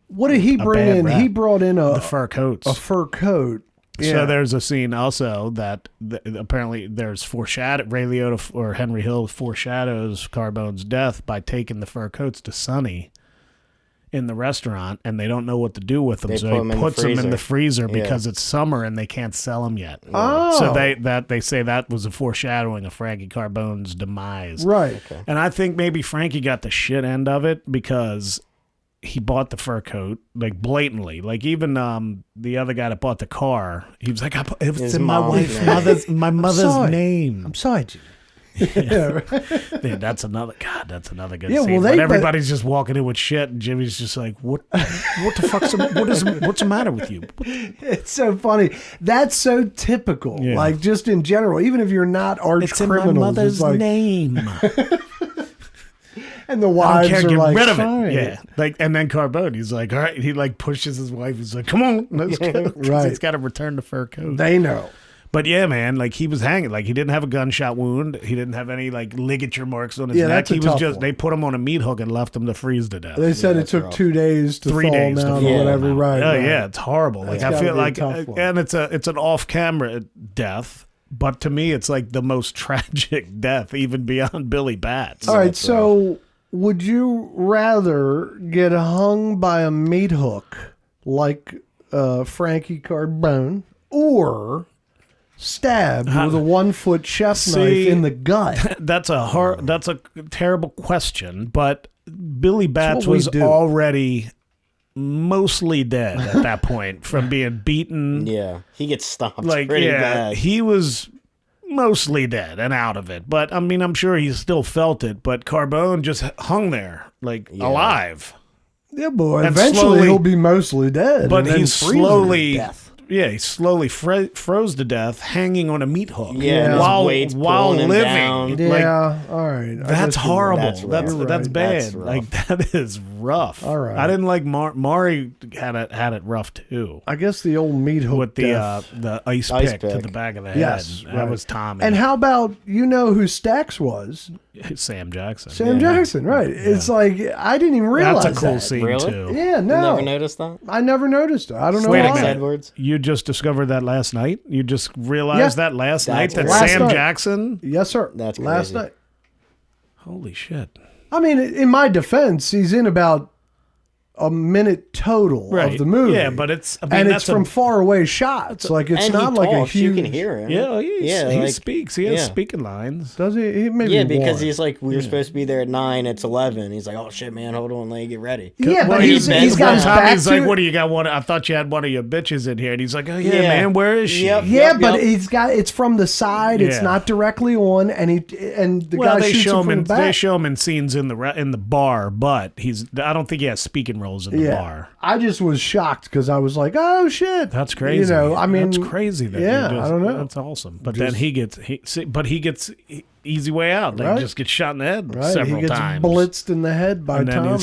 What did he bring in? Rap. He brought in the fur coats. A fur coat. Yeah. So there's a scene also that apparently there's Ray Liotta or Henry Hill foreshadows Carbone's death by taking the fur coats to Sonny in the restaurant, and they don't know what to do with them, so he puts them in the freezer because it's summer and they can't sell them yet. Oh. So they say that was a foreshadowing of Frankie Carbone's demise. Right. Okay. And I think maybe Frankie got the shit end of it because he bought the fur coat, like, blatantly. Like, even the other guy that bought the car, he was like, it's in my mother's name. I'm sorry, Jimmy. Yeah, that's another good scene. When everybody's just walking in with shit, and Jimmy's just like, "What the fuck's what's the matter with you?" It's so funny. That's so typical. Yeah. Like, just in general, even if you're not arch criminals, in my mother's name. And the wives are like, rid of it. Yeah. Like, and then Carbone, he's like, all right. He like pushes his wife. He's like, come on, let's go. Right. He's got to return the fur coat. They know. But yeah, man, like, he was hanging. Like, he didn't have a gunshot wound. He didn't have any like ligature marks on his neck. He was just, they put him on a meat hook and left him to freeze to death. They said it took 2 days to thaw him out or whatever. Right. Oh yeah, it's horrible. Like, I feel like, and it's an off-camera death. But to me, it's like the most tragic death, even beyond Billy Batts. All right, so would you rather get hung by a meat hook like Frankie Carbone, or stabbed with a 1-foot chef knife in the gut? That's a terrible question. But Billy Batts was already mostly dead at that point from being beaten. Yeah, he gets stomped pretty bad. He was mostly dead and out of it. But I mean, I'm sure he still felt it. But Carbone just hung there, like, alive. Yeah, boy. And eventually he'll be mostly dead. But he's slowly he slowly froze to death, hanging on a meat hook. Yeah, while pulling him living. down. Yeah, all right. That's horrible. That's rough. bad. That's rough. Like that is rough. All right. I didn't like Mari had it rough too. I guess the old meat hook With the ice pick to the back of the head. Yes, That was Tommy. And how about who Stax was? Sam Jackson. Sam Jackson, right? It's like I didn't even realize That's a cool that. scene Really? too. Yeah, no, You never noticed that? I never noticed it. I don't know Wait a why. minute. Edwards? You just discovered that last night? You just realized that last night that Last Sam night. Jackson? Yes, sir. That's last crazy. night. Holy shit. I mean, in my defense, he's in about a minute total of the movie. Yeah, but it's it's from far away shots. Like it's And not he like talks, a huge. You can hear him. Yeah, he like, speaks. He has speaking lines. Does he? He maybe Yeah, because one. he's like, we were supposed to be there at 9. It's 11. He's like, oh shit, man, hold on, let me get ready. Yeah, Well, but he's got his back He's to like, it. what do you got? I thought you had one of your bitches in here. And he's like, oh yeah, Yeah. man, where is she? Yep. Yeah, but it's from the side. It's Yeah. not directly on, and the guy They shoots show him from him. the They back. show him in scenes in the bar, but I don't think he has speaking roles in the bar. I just was shocked because I was like, "Oh shit, That's crazy. I mean, that's crazy. That I don't know. That's awesome. But then he gets easy way out. Like Right. just gets shot in the head Right? several He gets times. blitzed in the head by And then Tom.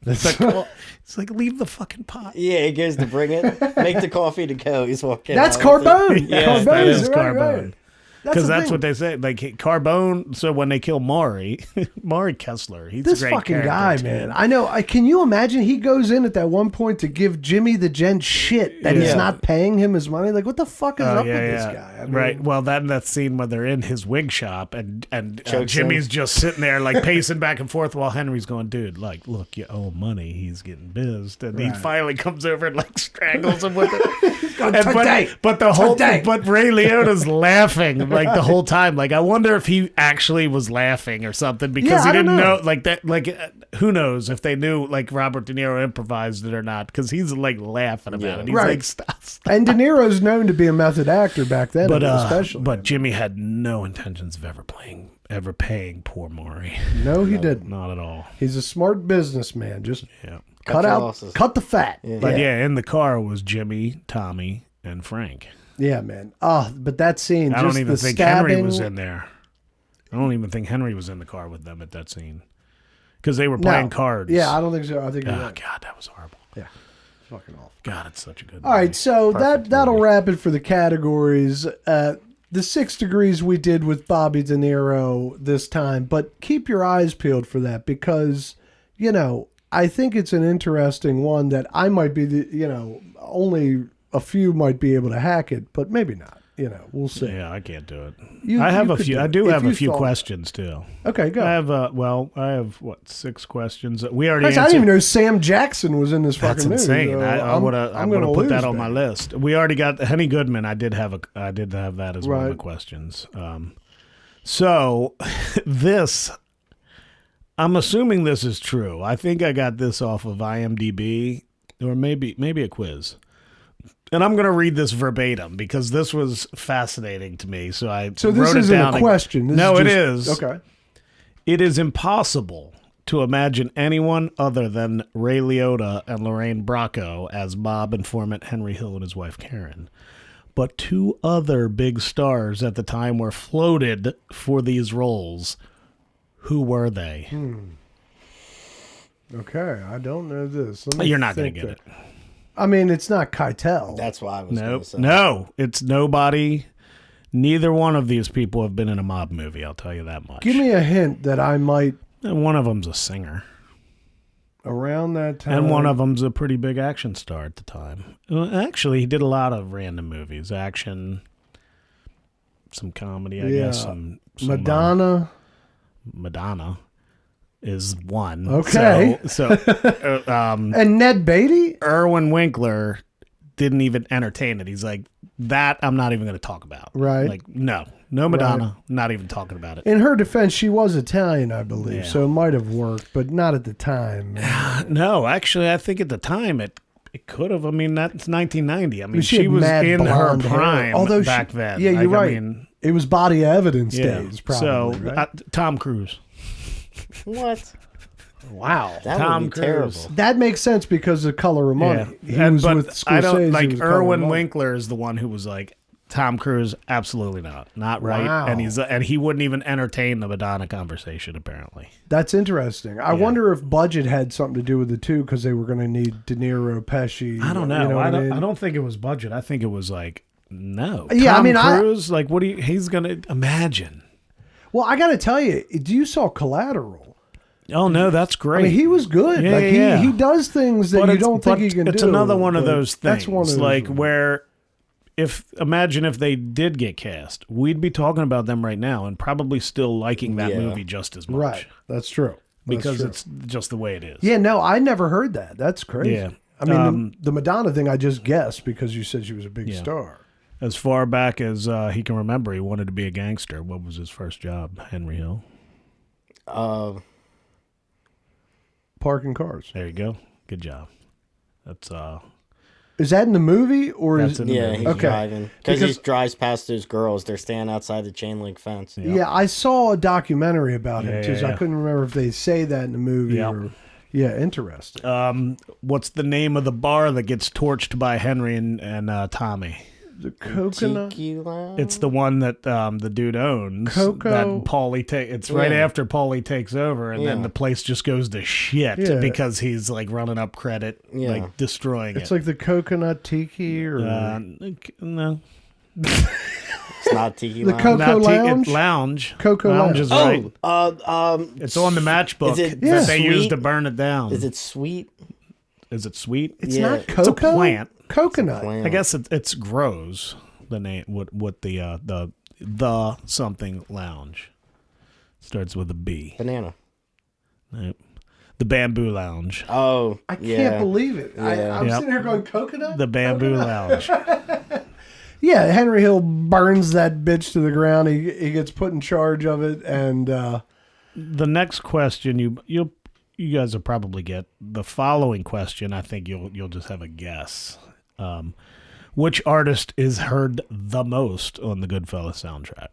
it's like leave the fucking pot. Yeah, he goes to bring it, make the coffee to go. He's walking That's out with it. Carbone. Yeah, Carbone that is right, Carbone. right. Because the that's thing. what they say. Like Carbone. So when they kill Maury, Maury Kessler, he's This a great fucking character, guy, too. man. I know. Can you imagine? He goes in at that one point to give Jimmy the gent shit that he's Yeah. not paying him his money. Like, what the fuck is Oh, up with this guy? I mean, right. Well, that scene where they're in his wig shop and Chokes Jimmy's him. just sitting there like pacing back and forth while Henry's going, dude, like, look, you owe money. He's getting bizzed, and he Right. finally comes over and like strangles him with it. going, And "Today, but Ray Liotta's laughing like the whole time. Like, I wonder if he actually was laughing or something because Yeah, he I don't didn't know. know like that. Like, who knows if they knew like Robert De Niro improvised it or not? Because he's like laughing about it. He's Right. like, stop. And De Niro's known to be a method actor back then, especially. But Jimmy had no intentions of ever paying poor Maury. No, he didn't. Not at all. He's a smart businessman. Just Yeah. cut your out, losses. cut the fat. But yeah, in the car was Jimmy, Tommy, and Frank. Yeah, man. But that scene, I just don't even the think stabbing, Henry was in there. I don't even think Henry was in the car with them at that scene. Because they were playing cards. Yeah, I don't think so. I think Oh, you're right. God, that was horrible. Yeah, fucking awful. God, it's such a good All movie. right, so Perfect that'll movie. wrap it for the categories. The 6 degrees we did with Bobby De Niro this time, but keep your eyes peeled for that because, I think it's an interesting one that I might be, only a few might be able to hack it, but maybe not. We'll see. Yeah, I can't do it. You- I have you a could few. do I it do if have you a few thought- questions too. Okay, go. I have 6 questions. We already Guys, I answered. didn't even know Sam Jackson was in this That's fucking insane. movie. so I'm gonna put lose, that on my man. list. We already got Henny Goodman. I did have that as one of the Right. questions. So this, I'm assuming this is true. I think I got this off of IMDb or maybe a quiz. And I'm going to read this verbatim because this was fascinating to me. So this wrote it isn't down. a question. This No, is it just- is. Okay. It is impossible to imagine anyone other than Ray Liotta and Lorraine Bracco as mob informant Henry Hill and his wife Karen. But 2 other big stars at the time were floated for these roles. Who were they? Okay, I don't know this. Let me You're not going think to get it. that. I mean, it's not Keitel. That's why I was going Nope. to say. No, it's nobody. Neither one of these people have been in a mob movie, I'll tell you that much. Give me a hint that I might, And one of them's a singer. around that time. And one of them's a pretty big action star at the time. Well, actually, he did a lot of random movies. Action, some comedy, I guess. Some, Madonna. Madonna is one. Okay. So And Ned Beatty? Erwin Winkler didn't even entertain it. He's like, that I'm not even going to talk about. Right. Like, no Madonna, not even talking about it. In her defense, she was Italian, I believe, Yeah. so it might have worked, but not at the time. No, actually, I think at the time it could have. I mean, that's 1990. I mean, She she had was mad in her blonde hair. prime Although back she- then. Yeah, you're Like, right. I mean, It was body evidence yeah. days, probably. So right? Tom Cruise. What? Wow. That Tom would be Cruise. terrible. That makes sense because of Color of Money. He was but with Scorsese. I don't he like was Color of Erwin Money. Winkler is the one who was like, Tom Cruise, absolutely not right, Wow. and he wouldn't even entertain the Madonna conversation apparently. That's interesting. I wonder if budget had something to do with it too, because they were going to need De Niro, Pesci. I don't know. You know what I mean? I don't think it was budget. I think it was like no. Yeah, Tom I mean, Cruise, like what do you? He's gonna imagine. Well, I got to tell you, you saw Collateral. Oh no, that's great. I mean, he was good. Yeah, like yeah. he does things that But you it's- don't think but he can do. It's another one of but those things. That's one of those like ones. where imagine if they did get cast, we'd be talking about them right now and probably still liking that Yeah. movie just as much. Right. That's true. That's Because true. it's just the way it is. Yeah, no, I never heard that. That's crazy. Yeah. I mean, the Madonna thing, I just guessed because you said she was a big star. As far back as he can remember, he wanted to be a gangster. What was his first job? Henry Hill. Parking cars. There you go. Good job. That's Is that in the movie or That's is in the Yeah, movie. he's Okay. driving. Because Because- he drives past those girls. They're standing outside the chain link fence. Yeah, I saw a documentary about him Yeah, too. yeah, So I yeah. couldn't remember if they say that in the movie Yeah. or. Yeah, interesting. what's the name of the bar that gets torched by Henry and Tommy? The coconut. Tiki Lounge? It's the one that the dude owns. Coco- That Paulie It's right Yeah. after Paulie takes over, and then Yeah. the place just goes to shit Yeah. because he's like running up credit, Yeah. like destroying It's it. like the coconut tiki or No, It's not Tiki The Lounge. Coco not Lounge? Lounge. Coco Lounge Lounge. is right. It's on the matchbook Is it that they used sweet? to burn it down. Is it sweet? Is it sweet? It's Yeah. not It's a cocoa. plant. Coconut. Plant. I guess it's grows. The name what the something lounge starts with a B. Banana. Nope. The Bamboo Lounge. Oh, I can't yeah. believe it. Yeah. I'm Yep. sitting here going coconut. The Bamboo Lounge. Yeah, Henry Hill burns that bitch to the ground. He gets put in charge of it, and The next question you guys will probably get. The following question, I think you'll just have a guess. Which artist is heard the most on the Goodfellas soundtrack?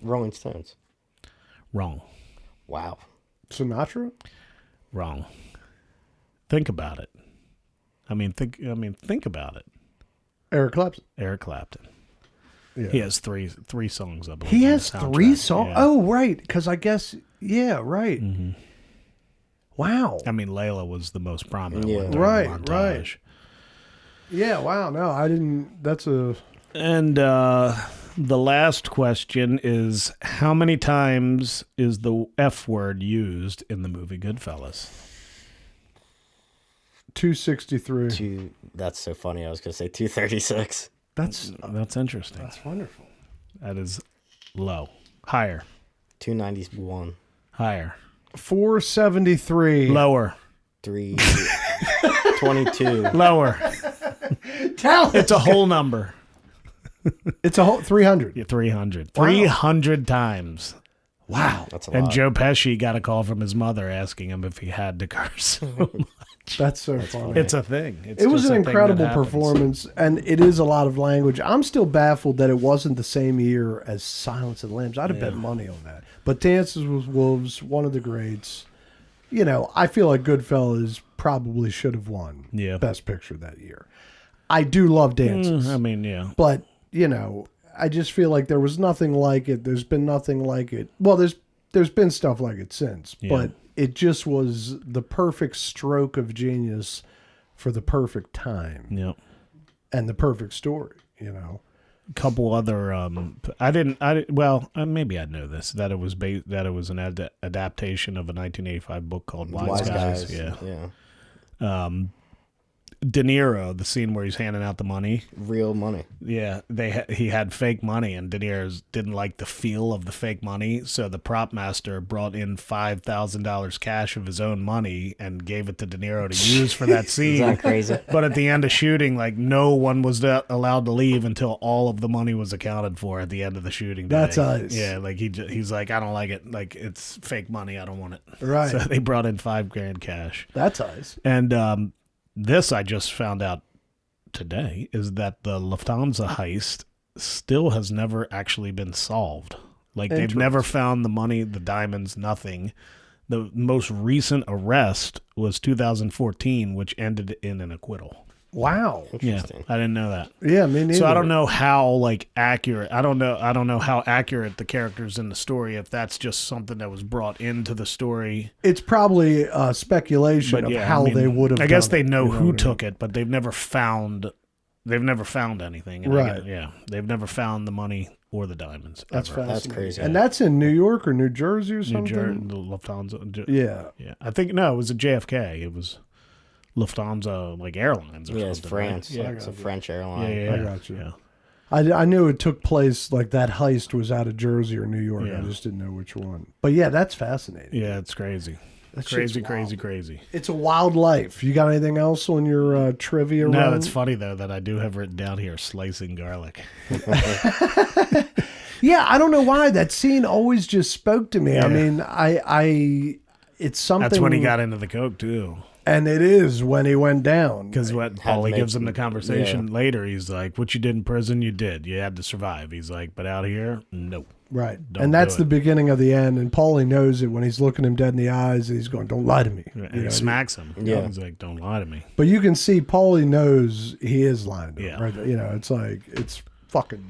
Rolling Stones. Wrong. Wow. Sinatra. Wrong. Think about it. Think about it. Eric Clapton. Eric Clapton. Yeah. He has three songs up. He has three songs. Yeah. Oh, right. Because I guess, yeah, right. Wow. I mean, Layla was the most prominent Yeah. one. during Right, the right. montage. Yeah. Wow. No, I didn't. That's a. And the last question is, how many times is the F word used in the movie Goodfellas? 263. That's so funny. I was going to say 236. That's Interesting. that's wonderful. That is low. Higher. 291. Higher. 473. Lower. 322. Lower. It's a whole number. It's a whole 300. Yeah, 300. Wow. 300 times. Wow. That's a And lot. Joe Pesci got a call from his mother asking him if he had to curse. That's so funny. It's a thing. It's It was just an a thing that incredible happens. performance, and it is a lot of language. I'm still baffled that it wasn't the same year as Silence of the Lambs. I'd have bet money on that. But Dances with Wolves, one of the greats. You know, I feel like Goodfellas probably should have won Best Picture that year. I do love Dances, I mean, yeah. but you know, I just feel like there was nothing like it. There's been nothing like it. Well, there's been stuff like it since, but it just was the perfect stroke of genius for the perfect time Yep. and the perfect story, you know. Couple other maybe I know this, that it was an adaptation of a 1985 book called Wise Guys. Yeah. De Niro, the scene where he's handing out the money. Real money. Yeah, he had fake money, and De Niro didn't like the feel of the fake money, so the prop master brought in $5,000 cash of his own money and gave it to De Niro to use for that scene. Is that crazy? But at the end of shooting, like, no one was allowed to leave until all of the money was accounted for at the end of the shooting day. That's nice. Yeah, like he's like, I don't like it. Like, it's fake money. I don't want it. Right. So they brought in $5,000 cash. That's nice. And this I just found out today is that the Lufthansa heist still has never actually been solved. Like, they've never found the money, the diamonds, nothing. the most recent arrest was 2014, which ended in an acquittal. Wow. Yeah, I didn't know that. Yeah, me neither. So I don't know how accurate. I don't know how accurate the characters in the story. If that's just something that was brought into the story, it's probably speculation of how they would have. I guess they know who took it, but they've never found. They've never found anything. Right. They've never found the money or the diamonds. That's ever. fascinating. That's crazy. And that's in New York or New Jersey or something. The Lufthansa. Yeah. I think no, it was a JFK. It was Lufthansa Airlines or something. It's France. Right? Yeah, It's a French airline. Yeah. I got you. Yeah. I knew it took place that heist was out of Jersey or New York. Yeah. I just didn't know which one. But yeah, that's fascinating. Yeah, it's crazy. That Crazy, shit's crazy, wild. crazy. It's a wild life. You got anything else on your trivia? No, run? it's funny though that I do have written down here slicing garlic. Yeah, I don't know why that scene always just spoke to me. Yeah. I mean, it's something. That's when he got into the coke too. And it is when he went down. Because what Paulie gives him the conversation later, he's like, "What you did in prison, you did. You had to survive." He's like, "But out here, no." Right. Don't And that's do the it. beginning of the end. And Paulie knows it when he's looking him dead in the eyes. He's going, "Don't lie to me." And You he know, smacks him. Yeah. He's like, "Don't lie to me." But you can see Paulie knows he is lying to him. Yeah. Right? You know, it's like, it's fucking.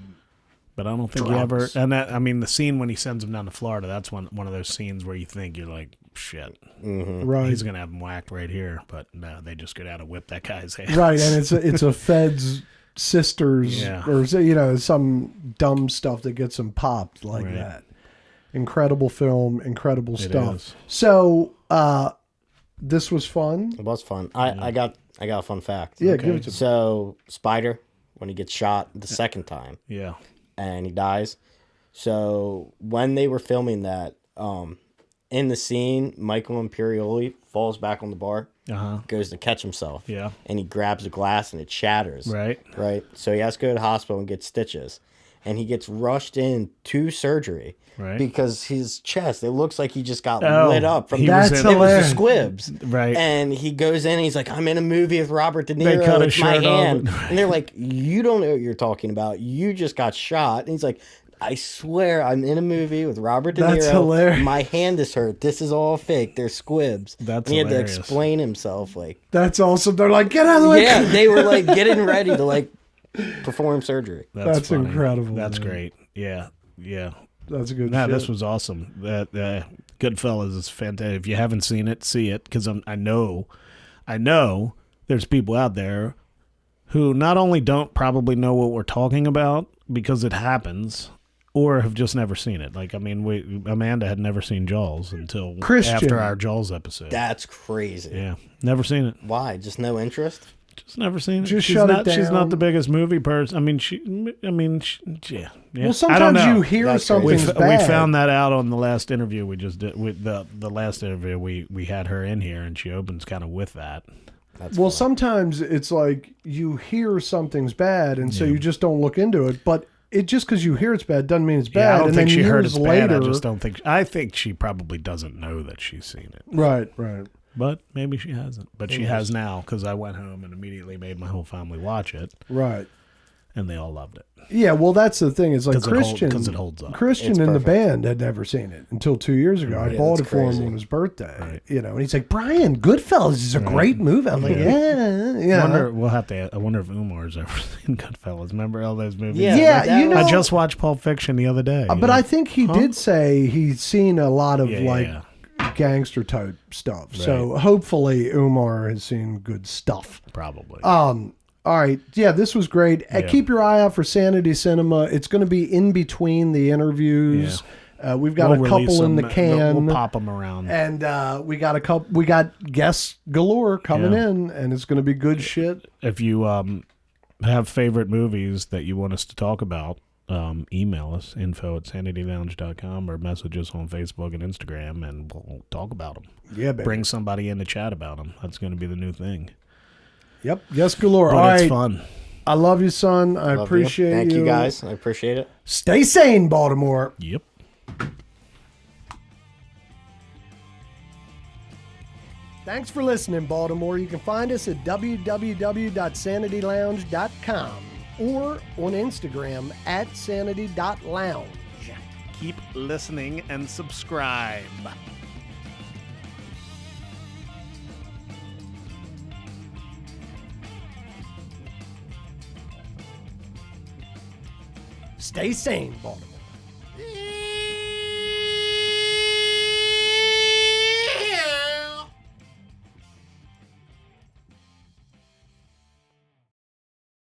But I don't think he ever. And that, I mean, the scene when he sends him down to Florida, that's one of those scenes where you think you're like, "Shit, Right. he's gonna have him whacked right here." But no, they just go down and whip that guy's head. Right. And it's a Fed's sisters Yeah. or, you know, some dumb stuff that gets him popped like Right. that. Incredible film, incredible stuff. is. So, this was fun. It was fun. I got a fun fact. Yeah, give it to me. So Spider, when he gets shot the second time Yeah. and he dies. So when they were filming that, in the scene, Michael Imperioli falls back on the bar, goes to catch himself. Yeah. And he grabs a glass and it shatters. Right. Right. So he has to go to the hospital and get stitches. And he gets rushed in to surgery. Right. Because his chest, it looks like he just got Oh, lit up from he the, was That's in- it was hilarious. the squibs. Right. And he goes in and he's like, I'm in a movie with Robert De They Niro. cut It's his my shirt off. hand. And they're like, you don't know what you're talking about. You just got shot. And he's like, I swear I'm in a movie with Robert De Niro. That's hilarious. My hand is hurt. This is all fake. They're squibs. That's and he had to hilarious. explain himself. Like, That's awesome. They're like, get out of the way. yeah, they were like getting ready to perform surgery. That's funny. incredible, That's man. great. Yeah. Yeah. That's a good No, shit. this was awesome. That Goodfellas is fantastic. If you haven't seen it, see it, because I know there's people out there who not only don't probably know what we're talking about because it happens, or have just never seen it. Like, I mean, Amanda had never seen Jaws until Christian. after our Jaws episode. That's crazy. Yeah, never seen it. Why? Just no interest? Just never seen it. Just she's shut it not, She's down. not the biggest movie person. I mean, yeah. Well, I don't sometimes know. you hear That's something's crazy. We bad. found that out on the last interview we just did. With the last interview, we had her in here, and she opens kind of with that. That's Well, funny. sometimes it's like you hear something's bad, and so you just don't look into it. But it just because you hear it's bad doesn't mean it's bad. Yeah, I don't and think then she heard years it's later, bad. I just don't think. I think she probably doesn't know that she's seen it, Right. but maybe she hasn't. But she has now because I went home and immediately made my whole family watch it, Right. and they all loved it. Yeah, well, that's the thing. It's like 'Cause it hold- Christian, 'cause it holds up. Christian It's in the perfect. band had never seen it until 2 years ago. I Yeah, bought it that's for him crazy. on his birthday. Right. You know, and he's like, "Brian, Goodfellas is a great movie." I'm like, "Yeah." I wonder if Umar's ever seen Goodfellas. Remember all those movies? Yeah, Yeah, like that you one. know- I just watched Pulp Fiction the other day. But I think he did say he's seen a lot of Yeah. gangster type stuff. So hopefully Umar has seen good stuff. Probably. All right. Yeah, this was great. Yeah. Keep your eye out for Sanity Cinema. It's going to be in between the interviews. We've got We'll a couple release in them. the can. We'll pop them around. And we got a couple. We got guests galore coming Yeah. in, and it's going to be good shit. If you have favorite movies that you want us to talk about, email us, info@sanitylounge.com, or message us on Facebook and Instagram, and we'll talk about them. Yeah, baby. Bring somebody in to chat about them. That's going to be the new thing. Yep. Yes, galore. But All it's right. fun. I love you, son. I Love you. appreciate you. Thank you guys. I appreciate it. Stay sane, Baltimore. Yep. Thanks for listening, Baltimore. You can find us at www.sanitylounge.com or on Instagram @sanity.lounge. Keep listening and subscribe. Stay sane, Baltimore.